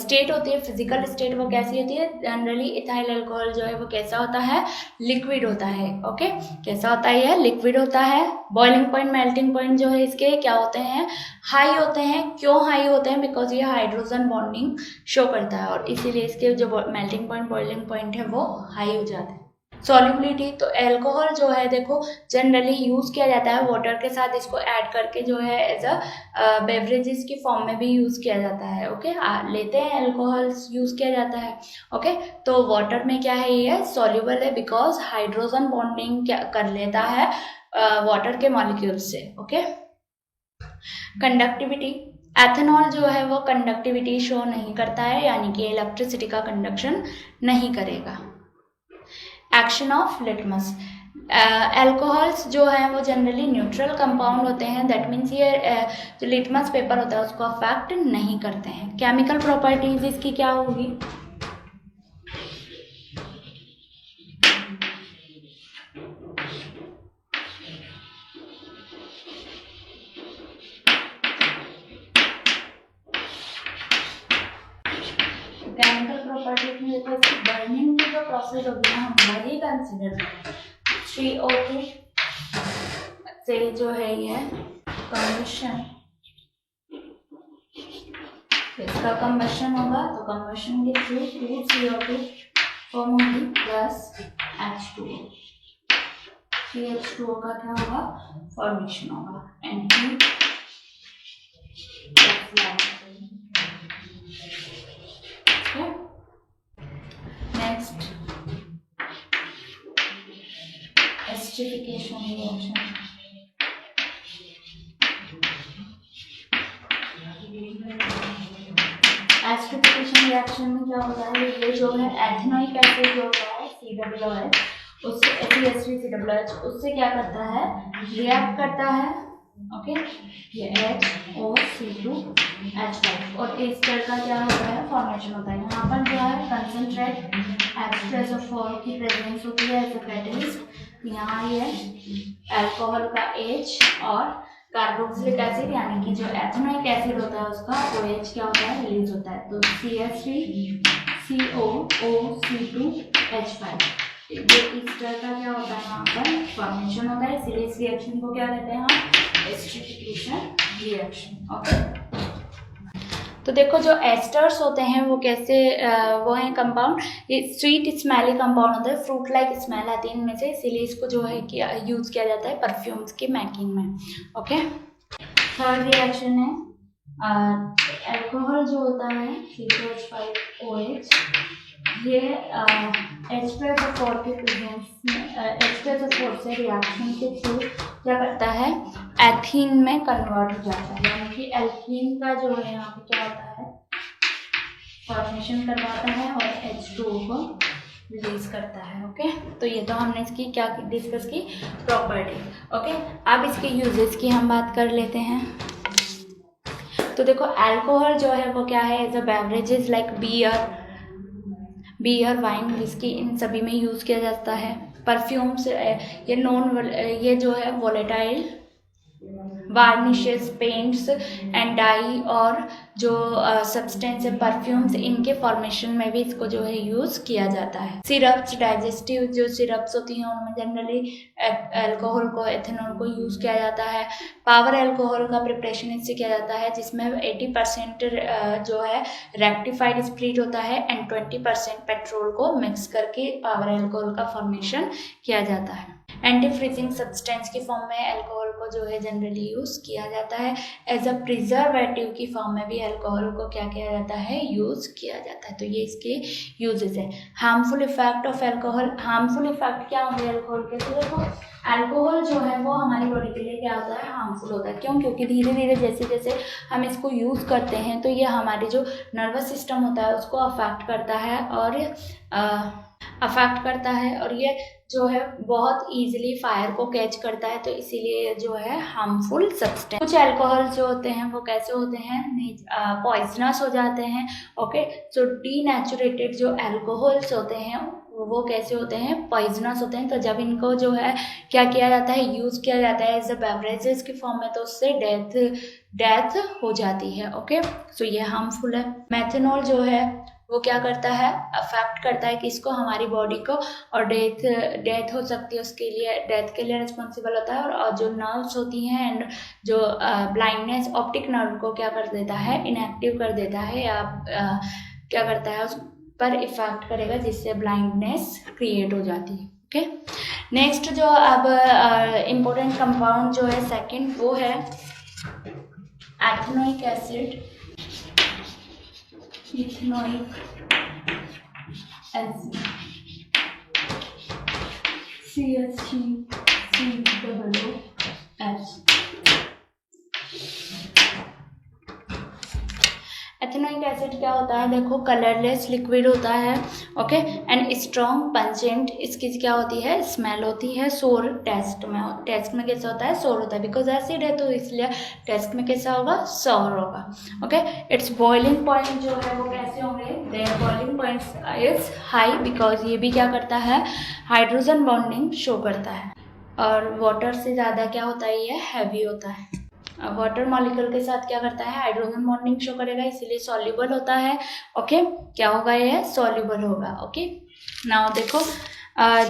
स्टेट होती है, फिजिकल स्टेट, वो कैसी होती है? जनरली इथाइल अल्कोहल जो है वो कैसा होता है? लिक्विड होता है। ओके। कैसा होता है? यह लिक्विड होता है। बॉइलिंग पॉइंट, मेल्टिंग पॉइंट जो है इसके क्या होते हैं? हाई होते हैं। क्यों हाई होते हैं? बिकॉज ये हाइड्रोजन बॉन्डिंग शो करता है और इसीलिए इसके जो मेल्टिंग पॉइंट, बॉइलिंग पॉइंट है वो हाई हो जाते हैं। सॉल्युबिलिटी, तो अल्कोहल जो है देखो जनरली यूज़ किया जाता है वाटर के साथ, इसको ऐड करके जो है एज अ बेवरेजेस की फॉर्म में भी यूज़ किया जाता है। ओके। लेते हैं अल्कोहल यूज़ किया जाता है। ओके। तो वाटर में क्या है? ये सॉल्युबल है बिकॉज हाइड्रोजन बॉन्डिंग क्या कर लेता है वाटर के मॉलिक्यूल से। ओके। कंडक्टिविटी, एथेनॉल जो है वो कंडक्टिविटी शो नहीं करता है, यानी कि इलेक्ट्रिसिटी का कंडक्शन नहीं करेगा। एक्शन ऑफ लिटमस, अल्कोहल्स जो हैं वो जनरली न्यूट्रल कंपाउंड होते हैं। दैट मीन्स ये जो लिटमस पेपर होता है उसको अफेक्ट नहीं करते हैं। केमिकल प्रॉपर्टीज इसकी क्या होगी? केमिकल प्रॉपर्टीज में देखो इसकी बर्निंग की जो प्रोसेस होगी ना हम वही कंसिडर करें। 3O2 से जो है ये कम्बशन, इसका कम्बशन होगा तो कम्बशन के थ्रू 2CO2 फॉर्म होगी प्लस H2O। 3H2O का क्या होगा? फॉर्मेशन होगा। Next acidification reaction. Acidification reaction में क्या होता है? ये जो है एथेनोइक एसिड जो होता है COOH, उससे CH3COOH उससे क्या करता है? रिएक्ट करता है। ओके। ये HOC2H5 और एस्टर का क्या होता है? फॉर्मेशन होता है। यहाँ पर जो है कंसंट्रेट H2SO4 की प्रेजेंस होती है एज अ कैटलिस्ट। यहाँ ये अल्कोहल का H और कार्बोक्सिलिक एसिड यानी कि जो एथेनोइक एसिड होता है उसका OH क्या होता है? रिलीज होता है। तो CH3COOC2H5 ये ईस्टर का क्या होता है? यहाँ पर फॉर्मेशन होता है। इसीलिए इस रिएक्शन को क्या कहते हैं हम? Acidification reaction. ओके। तो देखो जो एस्टर्स होते हैं वो कैसे वो हैं कंपाउंड, ये स्वीट स्मेली कंपाउंड होता है, फ्रूट लाइक स्मेल आती है इनमें से, इसीलिए इसको जो है कि यूज़ किया जाता है परफ्यूम्स की मेकिंग में। ओके। थर्ड रिएक्शन है अल्कोहल जो होता है C2H5OH ये H2SO4 के प्रेजेंस में H2SO4 से रिएक्शन के थ्रू क्या करता है, एथीन में कन्वर्ट हो जाता है, यानी कि एल्कीन का जो है यहाँ पे क्या होता है, फॉर्मेशन करवाता है और H2O को रिलीज करता है। ओके, तो ये तो हमने इसकी क्या डिस्कस की, प्रॉपर्टी। ओके, अब इसके यूजेस की हम बात कर लेते हैं। तो देखो अल्कोहल जो है वो क्या है, as a beverages like beer, wine, whisky, इन सभी में यूज़ किया जाता है। परफ्यूम्स, ये जो है volatile, varnishes, paints and dye और जो सब्सटेंस है परफ्यूम्स, इनके फॉर्मेशन में भी इसको जो है यूज़ किया जाता है। सिरप्स, डाइजेस्टिव जो सिरप्स होती हैं उनमें जनरली अल्कोहल को, एथेनॉल को यूज़ किया जाता है। पावर अल्कोहल का प्रिपरेशन इससे किया जाता है जिसमें 80% जो है रेक्टिफाइड स्प्रिट होता है एंड 20% पेट्रोल को मिक्स करके पावर अल्कोहल का फॉर्मेशन किया जाता है। एंटी फ्रीजिंग सब्सटेंस की फॉर्म में अल्कोहल को जो है जनरली यूज़ किया जाता है। एज अ प्रिजर्वेटिव की फॉर्म में भी अल्कोहल को क्या किया जाता है, यूज़ किया जाता है। तो ये इसके यूजेस है। Harmful effect of alcohol, harmful effect क्या होंगे अल्कोहल के, तो देखो अल्कोहल जो है वो हमारी बॉडी के लिए क्या होता है, हार्मफुल होता है। क्यों? क्योंकि धीरे धीरे जैसे जैसे हम इसको यूज़ करते हैं तो ये हमारे जो नर्वस सिस्टम होता है उसको अफेक्ट करता है और ये जो है बहुत इजीली फायर को कैच करता है, तो इसीलिए जो है हार्मफुल सब्सटेंस। कुछ अल्कोहल जो होते हैं वो कैसे होते हैं, पॉइजनस हो जाते हैं। ओके, सो डीनेचुरेटेड जो अल्कोहल्स होते हैं वो कैसे होते हैं, पॉइजनस होते हैं। तो जब इनको जो है क्या किया जाता है, यूज़ किया जाता है एज अ बेवरेजेस की फॉर्म में, तो उससे डेथ हो जाती है। ओके, सो ये हार्मफुल है। मेथनॉल जो है वो क्या करता है, अफेक्ट करता है किसको, हमारी बॉडी को, और डेथ हो सकती है, उसके लिए डेथ के लिए रिस्पॉन्सिबल होता है। और जो नर्व्स होती हैं एंड जो ब्लाइंडनेस, ऑप्टिक नर्व को क्या कर देता है, इनएक्टिव कर देता है, या क्या करता है, उस पर इफेक्ट करेगा जिससे ब्लाइंडनेस क्रिएट हो जाती है। ओके, नेक्स्ट जो अब इम्पोर्टेंट कंपाउंड जो है सेकंड, वो है ethanoic acid, ethanoic acid, CH3COOH। Ethanoic acid क्या होता है, देखो कलरलेस लिक्विड होता है। ओके, एंड स्ट्रॉन्ग पंजेंट, इसकी क्या होती है, स्मेल होती है। सोर, टेस्ट में कैसा होता है, सोर होता है, बिकॉज एसिड है तो इसलिए टेस्ट में कैसा होगा, सोर होगा। ओके, इट्स बॉइलिंग पॉइंट जो है वो कैसे होंगे, there boiling point is high, because ये भी क्या करता है, हाइड्रोजन बॉन्डिंग शो करता है। और वाटर से ज़्यादा क्या होता है, ये हैवी होता है। वाटर मॉलिक्यूल के साथ क्या करता है, हाइड्रोजन बॉन्डिंग शो करेगा, इसीलिए सॉल्युबल होता है। ओके, क्या होगा, ये सॉल्युबल होगा। ओके, नाउ देखो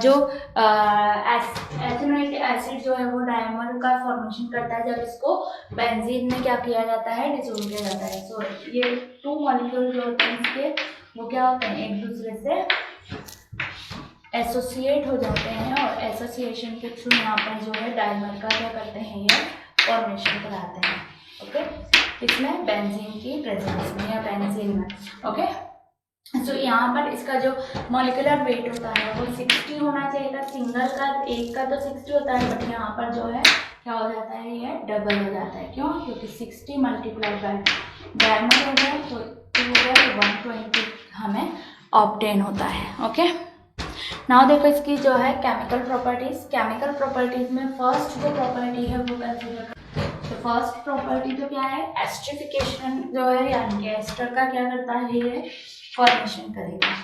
जो एथेनोइक एसिड जो है वो डायमर का फॉर्मेशन करता है जब इसको बेंजीन में क्या किया जाता है, डिसोल्व किया जाता है। सो ये टू मॉलिक्यूल जो होते हैं इसके वो क्या होते हैं, एक दूसरे से एसोसिएट हो जाते हैं और एसोसिएशन के थ्रू यहाँ पर जो है डायमर का क्या करते हैं, ये फॉर्मेशन कराते हैं। ओके, इसमें बेंजीन की प्रेजेंस में या बेंजीन में। ओके, सो यहाँ पर इसका जो मॉलिक्यूलर वेट होता है वो 60 होना चाहिए था, सिंगल का, एक का तो 60 होता है, बट यहाँ पर जो है क्या हो जाता है, ये डबल हो जाता है। क्यों? क्योंकि 60 मल्टीप्लाइड बाय डायमर हो गया तो 120 हमें ऑब्टेन होता है। ओके, नाउ देखो इसकी जो है केमिकल प्रॉपर्टीज में फर्स्ट जो प्रॉपर्टी है वो कंसीडर, तो फर्स्ट प्रॉपर्टी तो क्या है, एस्टरिफिकेशन जो है, यानी कि एस्टर का क्या करता है, ये फॉर्मेशन करेगा।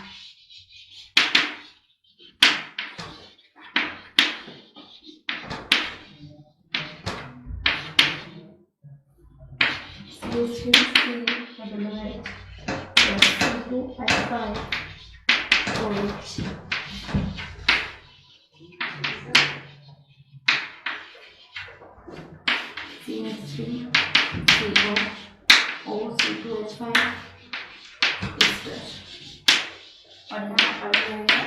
और यहाँ पर जो है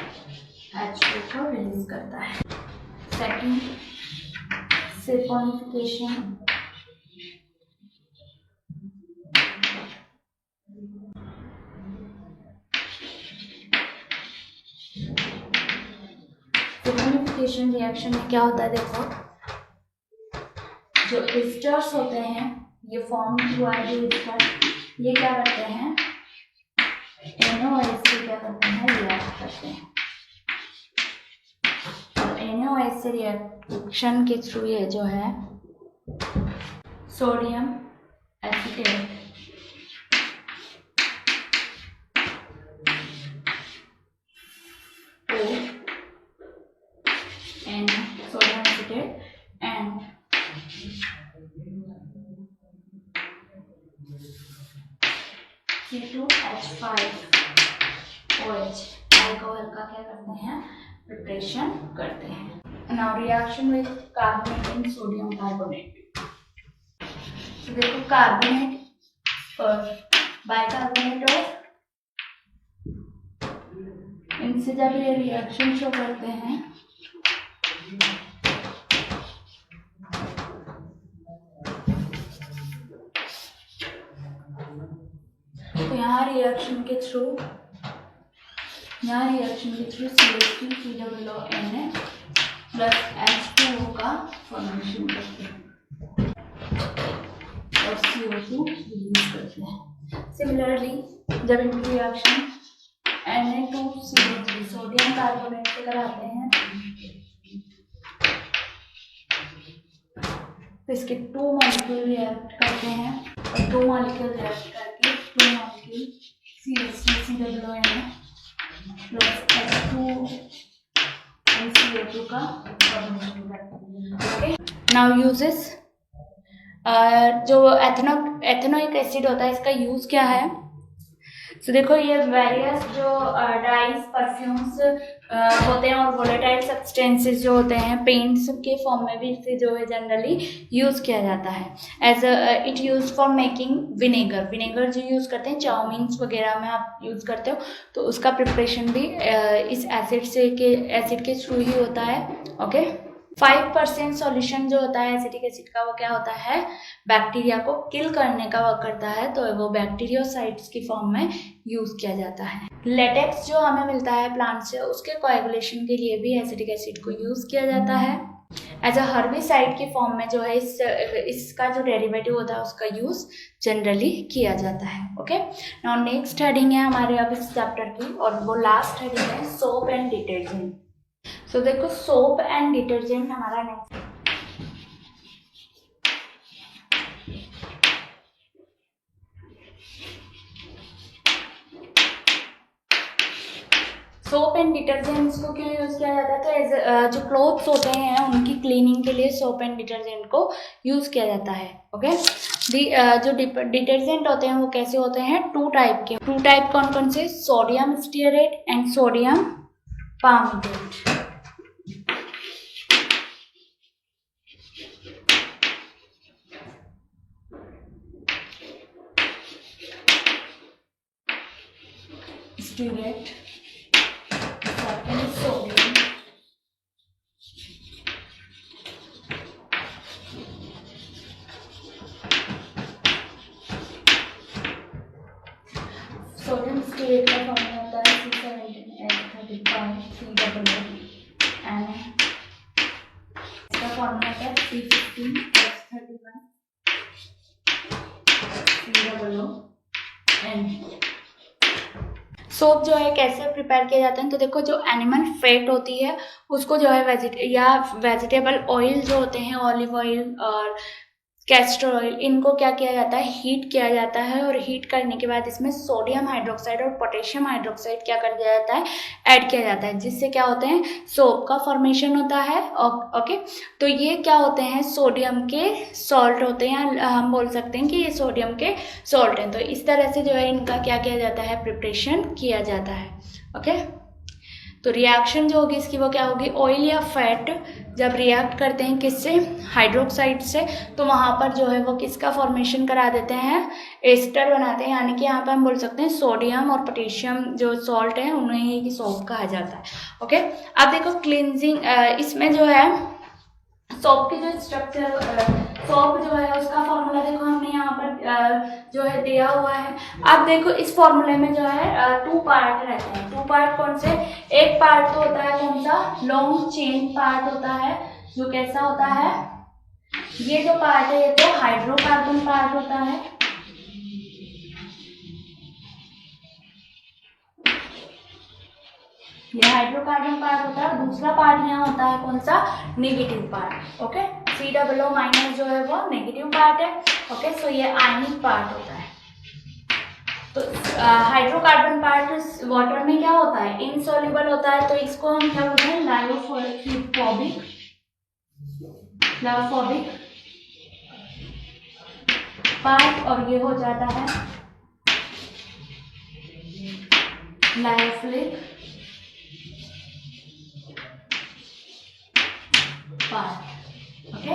H2 को रिलीज करता है। सेकंड, सल्फोनिफिकेशन, एसिडिफिकेशन रिएक्शन में क्या होता है, देखो जो एस्टर्स होते हैं ये फॉर्म हुआ है, जो एस्टर ये क्या करते हैं, NaOH से क्या करते हैं, रिएक्ट करते हैं। और NaOH से रिएक्शन के थ्रू ये जो है sodium acetate sodium acetate and C2H5OH alcohol का क्या करते हैं, प्रिपरेशन करते हैं। Now reaction with carbonate in sodium carbonate. तो देखो कार्बोनेट और बाइकार्बोनेट और इनसे जब ये रिएक्शन शो करते हैं तो यहाँ रिएक्शन के through CH2 COONA plus H2O का फॉर्मेशन करते हैं और CO2 रिलीज करते हैं। सिमिलरली जब इनकी रिएक्शन Na2CO3 सोडियम कार्बोनेट से कराते हैं तो इसके 2 मॉलिक्यूल रिएक्ट करते हैं और 2 मॉलिक्यूल रिएक्ट करके 2 molecule CH3COONA plus H2O and CO2 का फॉर्मेशन करते हैं। ओके, नाउ यूजेस, जो एथेनोइक एसिड होता है इसका यूज क्या है। तो देखो ये वेरियस जो डाइज परफ्यूम्स होते हैं और वोलेटाइल सब्सटेंसेस जो होते हैं पेंट्स के फॉर्म में भी इसे जो है जनरली यूज़ किया जाता है। As it use for making vinegar जो यूज़ करते हैं चाउमीन्स वगैरह में आप यूज़ करते हो, तो उसका प्रिपरेशन भी इस एसिड के थ्रू ही होता है। ओके, 5% सॉल्यूशन जो होता है एसिटिक एसिड का वो क्या होता है, बैक्टीरिया को किल करने का वर्क करता है, तो वो बैक्टीरियोसाइड्स की फॉर्म में यूज किया जाता है। लेटेक्स जो हमें मिलता है प्लांट से उसके कोएगुलेशन के लिए भी एसिटिक एसिड को यूज किया जाता है। एज अ हर्बिसाइड की फॉर्म में जो है इसका जो डेरिवेटिव होता है उसका यूज जनरली किया जाता है। ओके, नाउ नेक्स्ट हेडिंग है हमारे अब इस चैप्टर की और वो लास्ट हेडिंग है सोप एंड डिटर्जेंट। सो देखो सोप एंड डिटर्जेंट हमारा नेक्स्ट। सोप एंड डिटर्जेंट्स को क्यों यूज किया जाता है, तो एज जो क्लोथ्स होते हैं उनकी क्लीनिंग के लिए सोप एंड डिटर्जेंट को यूज किया जाता है। ओके, जो डिटर्जेंट होते हैं वो कैसे होते हैं, 2 टाइप के। 2 टाइप कौन कौन से, sodium stearate and sodium palmitate. Stearate, second is sodium, sodium stearate का फॉर्मूला होता है C17H35COO and इसका फॉर्मूला होता है C15H31COON। सोप जो है कैसे प्रिपेयर किया जाता है, तो देखो जो एनिमल फैट होती है उसको जो है वेजिटेबल ऑयल जो होते हैं ऑलिव ऑयल और कैस्टर ऑयल, इनको क्या किया जाता है, हीट किया जाता है और हीट करने के बाद इसमें सोडियम हाइड्रोक्साइड और पोटेशियम हाइड्रोक्साइड क्या कर दिया जाता है, ऐड किया जाता है, जिससे क्या होते हैं सोप का फॉर्मेशन होता है। ओके, तो ये क्या होते हैं, सोडियम के सॉल्ट होते हैं, हम बोल सकते हैं कि ये सोडियम के सॉल्ट हैं। तो इस तरह से जो है इनका क्या किया जाता है, प्रिपरेशन किया जाता है। ओके, तो रिएक्शन जो होगी इसकी वो क्या होगी, ऑयल या फैट जब रिएक्ट करते हैं किससे, हाइड्रोक्साइड से, तो वहाँ पर जो है वो किसका फॉर्मेशन करा देते हैं, एस्टर बनाते हैं, यानी कि यहाँ पर हम बोल सकते हैं सोडियम और पोटेशियम जो सॉल्ट है उन्हें ही सोप कहा जाता है। ओके, अब देखो क्लींजिंग, इसमें जो है सोप की जो स्ट्रक्चर, सोप जो है उसका फॉर्मूला देखो हमने यहाँ पर जो है दिया हुआ है। अब देखो इस फॉर्मूले में जो है 2 पार्ट रहते हैं। 2 पार्ट कौन से? एक पार्ट तो होता है कौन सा? लॉन्ग चेन पार्ट होता है, जो कैसा होता है, ये जो पार्ट है ये तो हाइड्रोकार्बन पार्ट होता है। ये हाइड्रोकार्बन पार्ट होता है। दूसरा पार्ट यहाँ होता है कौन सा? Negative part. Okay, COO minus जो है वो नेगेटिव पार्ट है। ओके, सो ये आयनिक पार्ट होता है। तो हाइड्रोकार्बन पार्ट वाटर में क्या होता है? इनसॉल्युबल होता है, तो इसको हम क्या बोलते हैं? लायोफोबिक पार्ट, और ये हो जाता है lyophilic part. Okay,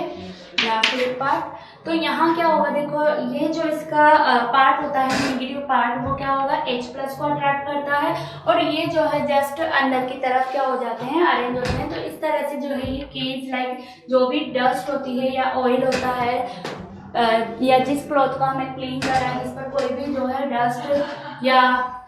lyophilic part. तो यहाँ क्या होगा? देखो ये जो इसका पार्ट होता है नेगेटिव पार्ट, वो क्या होगा? H+ को अट्रैक्ट करता है, और ये जो है जस्ट अंदर की तरफ क्या हो जाते हैं? अरेंज होते हैं। तो इस तरह से जो है ये केज लाइक जो भी डस्ट होती है या ऑयल होता है, या जिस क्लॉथ को हमें क्लीन कर रहे हैं, इस पर कोई भी जो है डस्ट या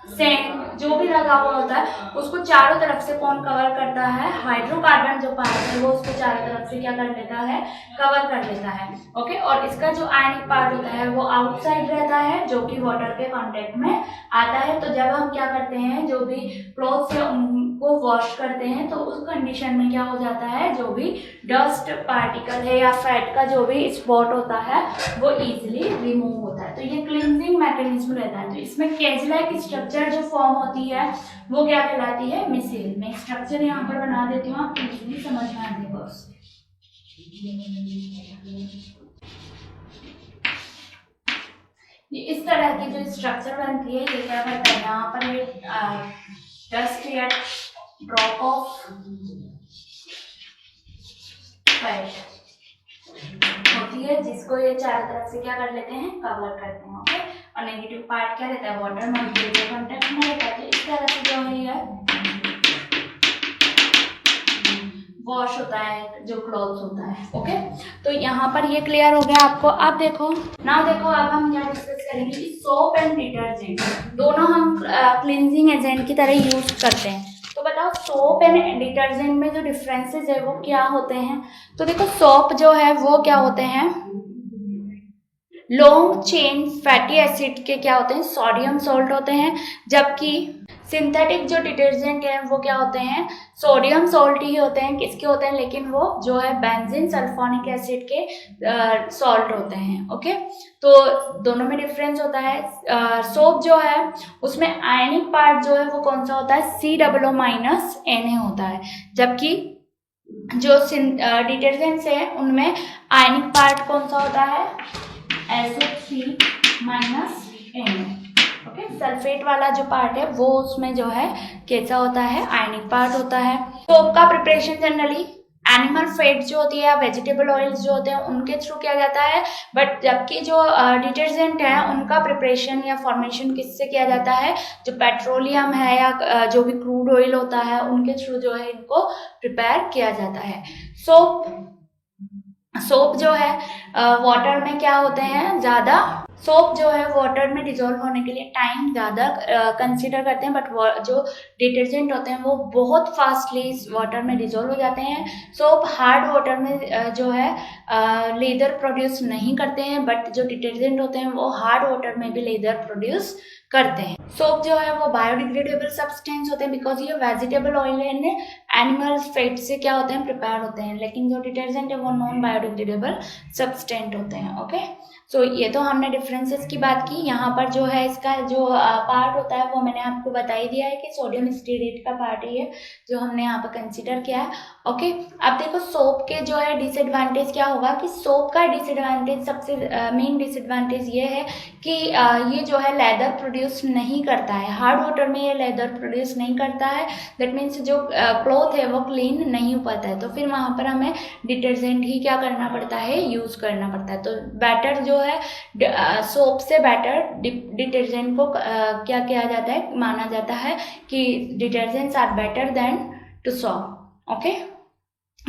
सेंट जो भी लगा हुआ होता है, उसको चारों तरफ से कौन कवर करता है? हाइड्रोकार्बन जो पार्ट है वो उसको चारों तरफ से क्या कर लेता है? कवर कर लेता है। ओके, और इसका जो आयनिक पार्ट होता है वो आउटसाइड रहता है, जो कि वाटर के कांटेक्ट में आता है। तो जब हम क्या करते हैं, जो भी क्लॉथ से उनको वॉश करते हैं, तो उस कंडीशन में क्या हो जाता है? जो भी डस्ट पार्टिकल है या फैट का जो भी स्पॉट होता है वो इजीली रिमूव होता है। तो ये क्लींजिंग मैकेनिज्म रहता है। तो इसमें केज लाइक स्ट्रक्चर जो फॉर्म होती है वो क्या कहलाती है? मिसेल। मैं स्ट्रक्चर यहाँ पर बना देती हूँ, आप इजीली समझ में आ जाएगा उससे। ये इस तरह की जो स्ट्रक्चर बनती है, ये क्या करता है? यहाँ पर ये डस्ट या ड्रॉप ऑफ फैट होती है, जिसको ये चारों तरफ से क्या कर लेते हैं? कवर करते हैं। ओके, और नेगेटिव पार्ट क्या रहता है? वाटर मॉलिक्यूल के कांटेक्ट में रहता है। तो इस तरह से जो है वॉश होता है जो क्लॉथ होता है। ओके, तो यहाँ पर ये क्लियर हो गया आपको। अब देखो अब हम क्या डिस्कस करेंगे कि सोप एंड डिटर्जेंट दोनों हम क्लींजिंग एजेंट की तरह यूज करते हैं। तो बताओ सोप एंड डिटर्जेंट में जो डिफरेंसेस है वो क्या होते हैं? तो देखो सोप जो है वो क्या होते हैं? लॉन्ग चेन फैटी एसिड के क्या होते हैं? सोडियम सॉल्ट होते हैं। जबकि सिंथेटिक जो डिटर्जेंट है वो क्या होते हैं? सोडियम सॉल्ट ही होते हैं। किसके होते हैं? लेकिन वो जो है बेंजीन सल्फोनिक एसिड के सॉल्ट होते हैं। ओके, तो दोनों में डिफरेंस होता है। सोप जो है उसमें आयनिक पार्ट जो है वो कौन सा होता है? COO माइनस Na होता है। जबकि जो डिटर्जेंट्स है उनमें आयनिक पार्ट कौन सा होता है? SO3 minus Na। Okay, sulphate वाला जो पार्ट है वो उसमें जो है कैसा होता है? आयनिक पार्ट होता है। सोप का प्रिपरेशन जनरली एनिमल फैट जो होती है, वेजिटेबल ऑयल्स जो होते हैं उनके थ्रू किया जाता है। बट जबकि जो डिटर्जेंट है उनका प्रिपरेशन या फॉर्मेशन किससे किया जाता है? जो पेट्रोलियम है या जो भी क्रूड ऑयल होता है उनके थ्रू जो है इनको प्रिपेयर किया जाता है। सोप जो है वाटर में क्या होते हैं? ज़्यादा सोप जो है वाटर में डिजोल्व होने के लिए टाइम ज़्यादा कंसीडर करते हैं, बट जो डिटर्जेंट होते हैं वो बहुत फास्टली वाटर में डिजोल्व हो जाते हैं। सोप हार्ड वाटर में जो है लेदर प्रोड्यूस नहीं करते हैं, बट जो डिटर्जेंट होते हैं वो हार्ड वाटर में भी लेदर प्रोड्यूस करते हैं। सोप जो है वो बायोडिग्रेडेबल सब्सटेंस होते हैं, बिकॉज ये vegetable oil and animal fat से क्या होते हैं? प्रिपेयर होते हैं। लेकिन जो डिटर्जेंट है वो नॉन बायोडिग्रेडेबल सब्सटेंट होते हैं। ओके, सो ये तो हमने डिफरेंसेस की बात की। यहाँ पर जो है इसका जो पार्ट होता है वो मैंने आपको बता ही दिया है कि सोडियम स्टीरेट का पार्ट ही है जो हमने यहाँ पर कंसीडर किया है। ओके, अब देखो सोप के जो है डिसएडवांटेज क्या होगा कि सोप का डिसएडवांटेज सबसे मेन डिसएडवांटेज ये है कि ये जो है लेदर प्रोड्यूस नहीं करता है। हार्ड वाटर में ये लेदर प्रोड्यूस नहीं करता है। दैट मीन्स जो क्लॉथ है वो क्लीन नहीं हो पाता है, तो फिर वहाँ पर हमें डिटर्जेंट ही क्या करना पड़ता है? यूज़ करना पड़ता है। तो बेटर जो है सोप से बेटर डिटर्जेंट को क्या किया जाता है? माना जाता है कि detergents are better than to soap. Okay,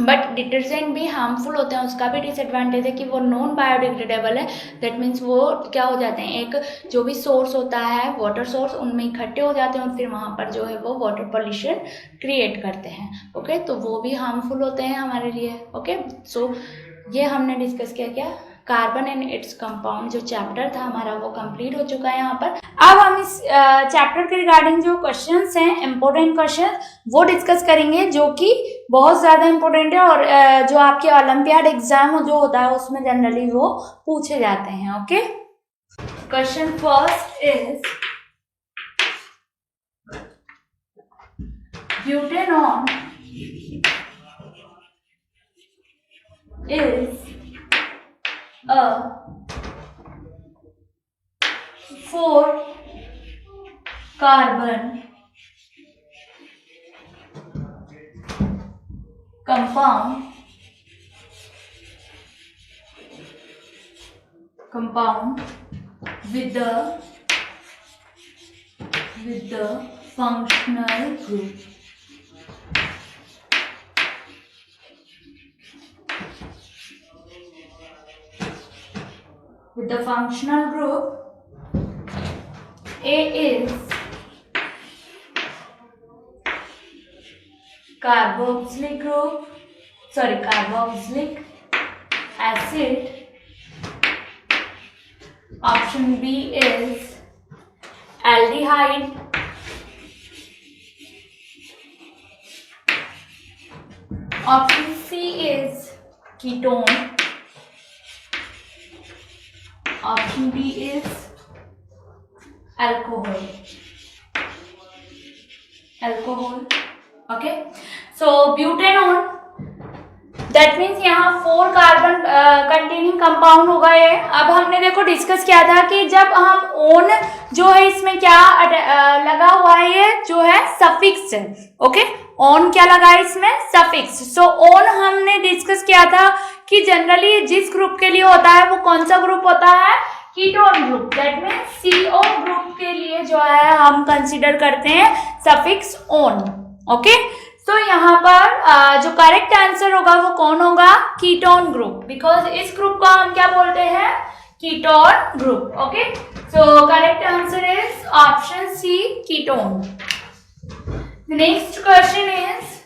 but detergent भी हार्मफुल होते हैं, उसका भी डिसएडवांटेज है कि वो नॉन बायोडिग्रेडेबल है। दैट मीन्स वो क्या हो जाते हैं, एक जो भी सोर्स होता है वाटर सोर्स, उनमें इकट्ठे हो जाते हैं और फिर वहाँ पर जो है वो वाटर पॉल्यूशन क्रिएट करते हैं। ओके, तो वो भी हार्मफुल होते हैं हमारे लिए। ओके, सो ये हमने डिस्कस किया क्या, कार्बन एंड इट्स कंपाउंड। जो चैप्टर था हमारा वो कंप्लीट हो चुका है यहाँ पर। अब हम इस चैप्टर के रिगार्डिंग जो क्वेश्चंस हैं, इंपॉर्टेंट क्वेश्चन, वो डिस्कस करेंगे, जो कि बहुत ज्यादा इंपॉर्टेंट है और जो आपके ओलंपियाड एग्जाम जो होता है उसमें जनरली वो पूछे जाते हैं। Okay, question first is butanone is a 4-carbon compound with the functional group. With the functional group, A is carboxylic acid. Option B is aldehyde. Option C is ketone. Option D is alcohol. Okay, so butanone, that means यहाँ 4 carbon containing compound होगा ये। अब हमने देखो discuss किया था कि जब हम ओन जो है इसमें क्या लगा हुआ है, ये जो है सफिक्स है। ओके, ओन क्या लगा है इसमें, सफिक्स। सो ओन हमने डिस्कस किया था कि जनरली जिस ग्रुप के लिए होता है वो कौन सा ग्रुप होता है, ketone group. That means CO group के लिए जो है हम कंसिडर करते हैं सफिक्स ओन। ओके, तो यहाँ पर जो करेक्ट आंसर होगा वो कौन होगा, कीटोन ग्रुप, बिकॉज इस ग्रुप को हम क्या बोलते हैं, ketone group. Okay, so correct answer is option C, ketone. Next question is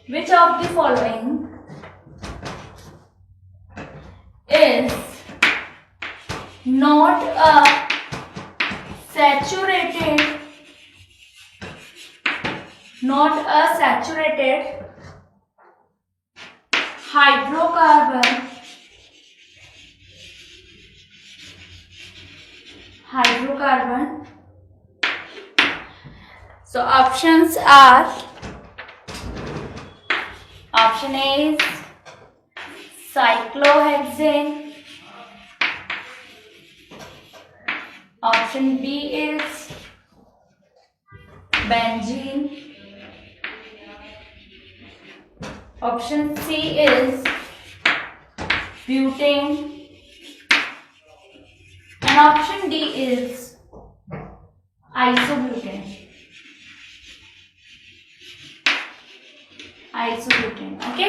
which of the following is not a saturated hydrocarbon so options are, option A is cyclohexane, option B is benzene, option C is butane, and option D is isobutane. Okay,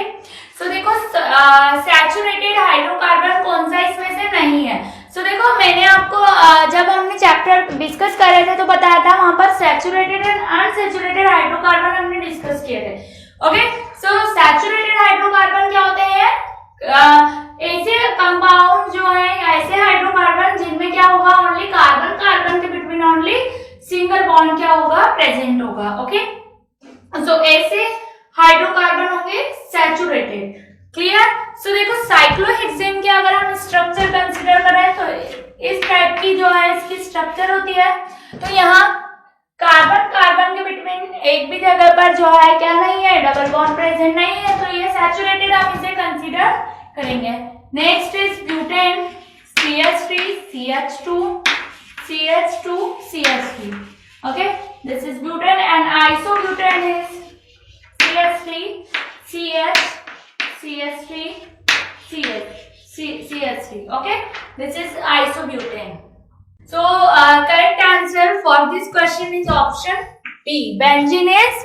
so देखो saturated hydrocarbon कौन सा इसमें से नहीं है। सो देखो मैंने आपको जब हमने चैप्टर डिस्कस कर रहे थे तो बताया था, वहां पर सैचुरेटेड एंड अनसैचुरेटेड हाइड्रोकार्बन हमने डिस्कस किए थे। ओके, सो सैचुरेटेड हाइड्रोकार्बन क्या होते हैं, ऐसे कंपाउंड जो है, ऐसे हाइड्रोकार्बन जिनमें क्या होगा, ओनली कार्बन कार्बन के बिटवीन ओनली सिंगल बॉन्ड क्या होगा, प्रेजेंट होगा। ओके, सो ऐसे हाइड्रोकार्बन होंगे सैचुरेटेड। क्लियर? सो देखो साइक्लोहेक्सेन के अगर हम स्ट्रक्चर कंसीडर करें तो इस टाइप की जो है इसकी स्ट्रक्चर होती है। तो यहाँ कार्बन कार्बन के बिटवीन एक भी जगह पर जो है क्या नहीं है, डबल बॉन्ड प्रेजेंट नहीं है, तो ये सैचुरेटेड हम इसे कंसीडर करेंगे। Next is butane, CH3 CH2 CH2 CH3। Okay, this is butane and isobutane is CH3 CH CH3 CH3. Okay, this is isobutane. So correct answer for this question is option B. Benzene is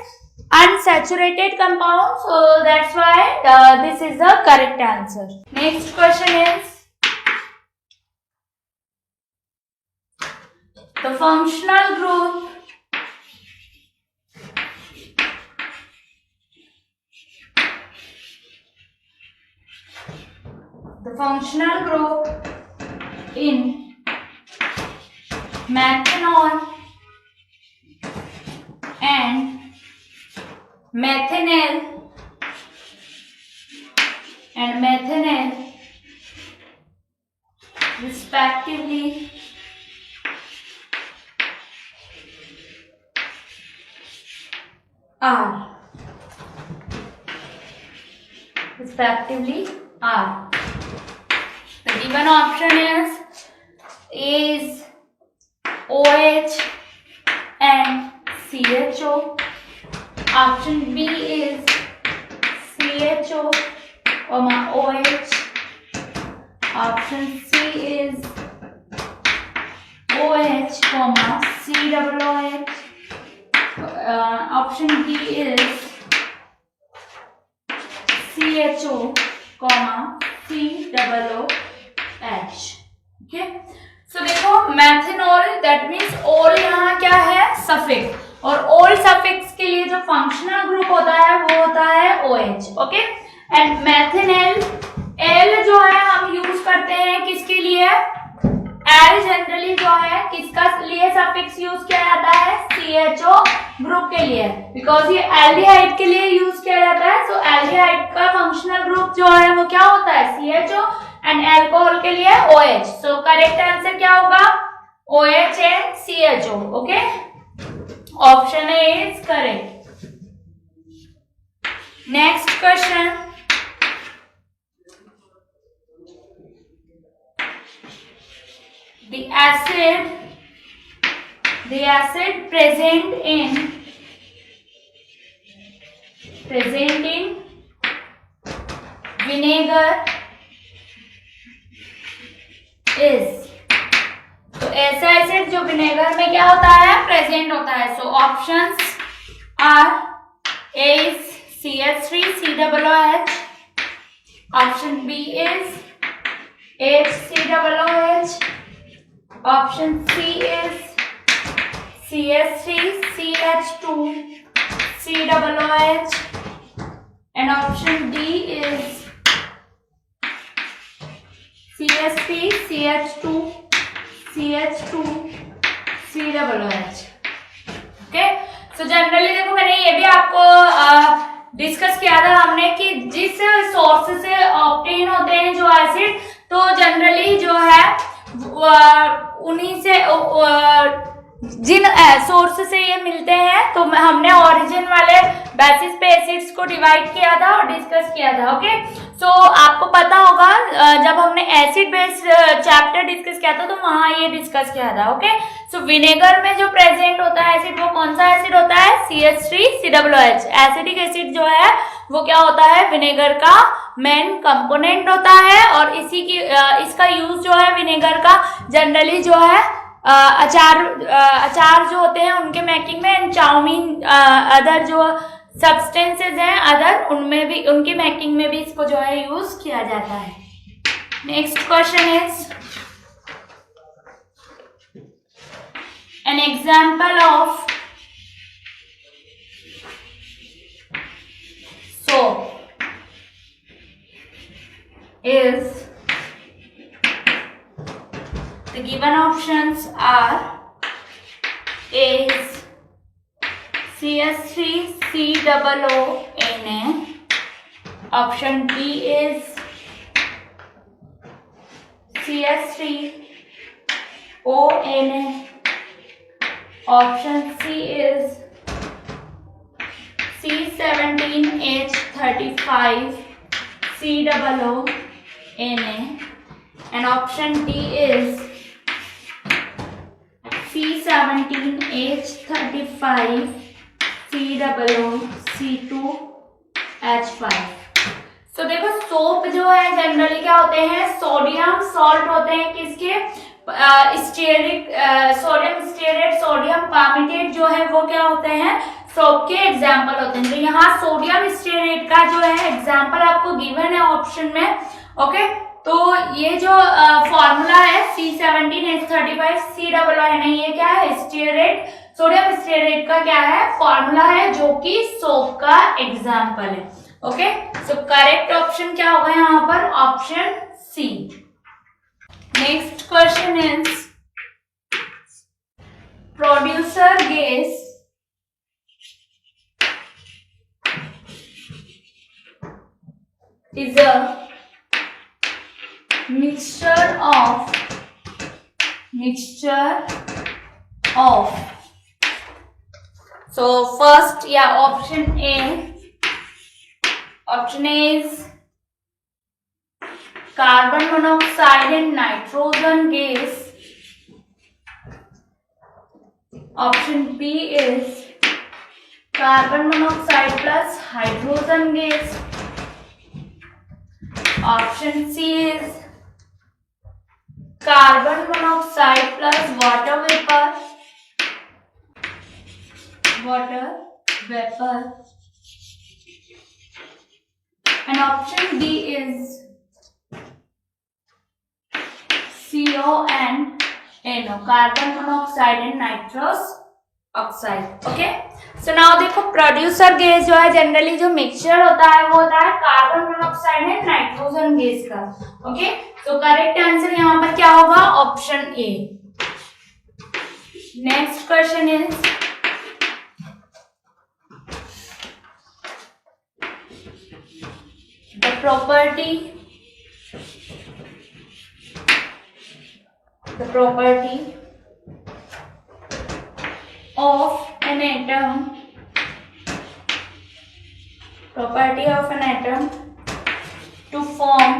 unsaturated compound, so that's why this is the correct answer. Next question is the functional group in methanol and methanol respectively are. The given option is OH and CHO. Option B is CHO, OH. Option C is OH, COOH. Option D is CHO, COOH. Okay, so देखो methanol that means ओल यहाँ क्या है suffix, और ओल suffix के लिए जो फंक्शनल ग्रुप होता है वो होता है OH. Okay, and methanol L जो है हम यूज करते हैं किसके लिए, एल जनरली जो है किसका लिए सफिक्स यूज किया जाता है, CHO ग्रुप के लिए, बिकॉज ये एल्डिहाइड के लिए यूज किया जाता है. सो एल्डिहाइड का फंक्शनल ग्रुप जो है वो क्या होता है, CHO, एंड अल्कोहल के लिए OH. सो करेक्ट आंसर क्या होगा, OH and CHO. Okay, option A is correct. Next question, the acid present in vinegar is, तो ऐसा एसिड जो विनेगर में क्या होता है, प्रेजेंट होता है. So options are A is CH3 COOH, option B is HCOOH, option C is CH3 CH2 COOH, and option D is CH3 CH2 CH2 COOH. Okay, so generally देखो मैंने ये भी आपको डिस्कस किया था हमने कि जिस सोर्स से ऑब्टेन होते हैं जो एसिड, तो जनरली जो है उन्हीं से जिन सोर्स से ये मिलते हैं, तो हमने ओरिजिन वाले बेसिस पे एसिड्स को डिवाइड किया था और डिस्कस किया था. ओके, सो आपको पता होगा जब हमने एसिड बेस्ड चैप्टर डिस्कस किया था तो वहां ये डिस्कस किया था. ओके, सो विनेगर में जो प्रेजेंट होता है एसिड, वो कौन सा एसिड होता है, CH3 COOH. एसिडिक एसिड जो है वो क्या होता है, विनेगर का मेन कंपोनेंट होता है, और इसका यूज जो है विनेगर का जनरली जो है अचार जो होते हैं उनके मेकिंग में, एंड चाउमीन अदर जो सब्सटेंसेज हैं अदर, उनमें भी, उनकी मेकिंग में भी इसको जो है यूज किया जाता है. Next question is an example of soap is, the given options are A is CH3 COONA, option B is CH3 ONA, option C is C17H35 COONA, and option D is C17H35 COOC2H5. तो देखो soap जो है generally क्या होते हैं, sodium salt होते हैं किसके, स्टेरिक सोडियम स्टेरेट, सोडियम पार्मिटेट जो है वो क्या होते हैं, सोप के एग्जाम्पल होते हैं। तो यहाँ सोडियम स्टेरेट का जो है एग्जाम्पल आपको गिवन है ऑप्शन में। ओके, तो ये जो फॉर्मूला है C17H35 ये क्या है, स्टेरेट, सोडियम स्टेरेट का क्या है, फॉर्मूला है जो कि सोप का एग्जाम्पल है। ओके, सो करेक्ट ऑप्शन क्या होगा यहाँ पर, option C. Next question is producer gas is a mixture of so first option A is carbon monoxide and nitrogen gas, option B is carbon monoxide plus hydrogen gas, option C is carbon monoxide plus water vapor, and option D is CO and NO, carbon monoxide and nitrous oxide। Okay, so now देखो producer gas जो है generally जो mixture होता है वो होता है carbon monoxide and nitrogen gas का। ओके, तो करेक्ट आंसर यहाँ पर क्या होगा, option A. Next question is the property of an atom to form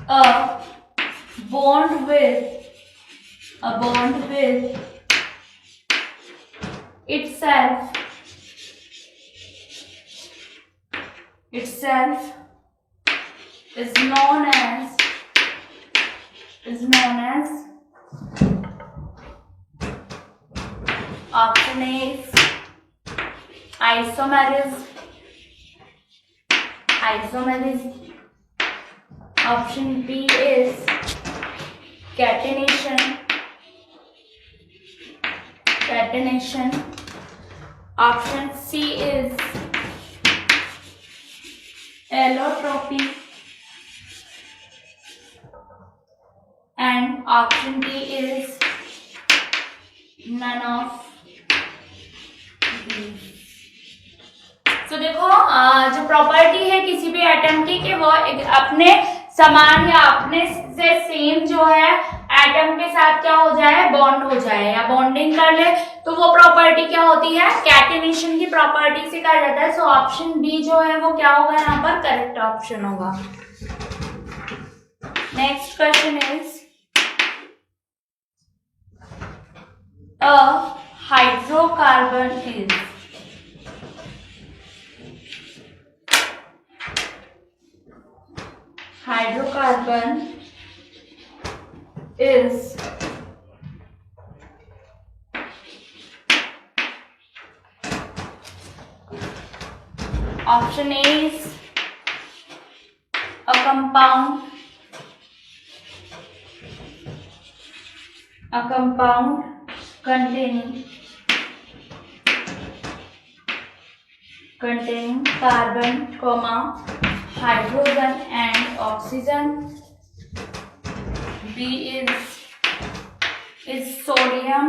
a bond with itself is known as option A is isomerism, option B is catenation, option C is allotropy, and option D is none of these। तो देखो जो property है किसी भी atom की कि वो अपने समान या अपने से सेम जो है एटम के साथ क्या हो जाए, बॉन्ड हो जाए या बॉन्डिंग कर ले, तो वो प्रॉपर्टी क्या होती है, कैटेनेशन की प्रॉपर्टी से कहा जाता है। सो ऑप्शन बी जो है वो क्या होगा यहाँ पर, करेक्ट ऑप्शन होगा। Next question is a hydrocarbon is option A is a compound containing carbon, hydrogen and oxygen. B is sodium,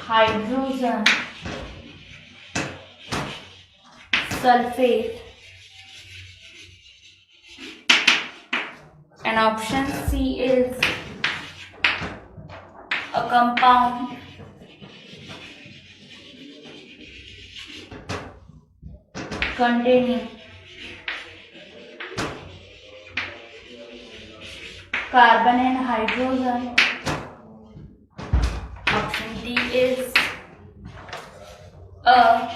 hydrogen sulfate, and option C is a compound containing carbon and hydrogen is a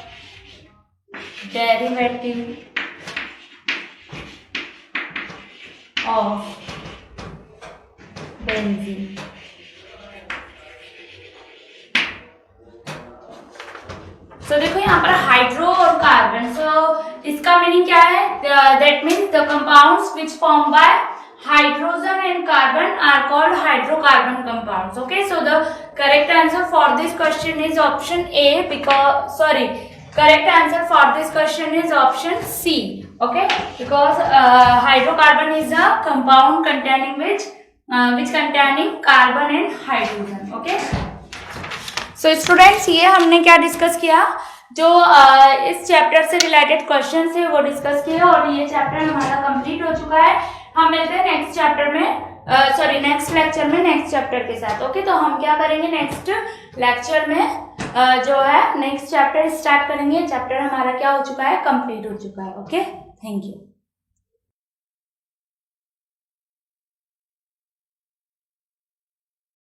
derivative of benzene. So देखो यहाँ पर hydro और carbon, so इसका meaning क्या है? That means the compounds which formed by hydrogen and carbon are called hydrocarbon compounds. Okay, so the correct answer for this question is option A, because correct answer for this question is option C. Okay, because hydrocarbon is a compound containing which containing carbon and hydrogen. Okay. So students, ये हमने क्या discuss किया, जो इस chapter से related question है वो discuss किए, और ये चैप्टर हमारा कंप्लीट हो चुका है। हम मिलते हैं नेक्स्ट चैप्टर में, नेक्स्ट लेक्चर में नेक्स्ट चैप्टर के साथ। ओके, तो हम क्या करेंगे नेक्स्ट लेक्चर में जो है नेक्स्ट चैप्टर स्टार्ट करेंगे। चैप्टर हमारा क्या हो चुका है, कंप्लीट हो चुका है। Okay, thank you.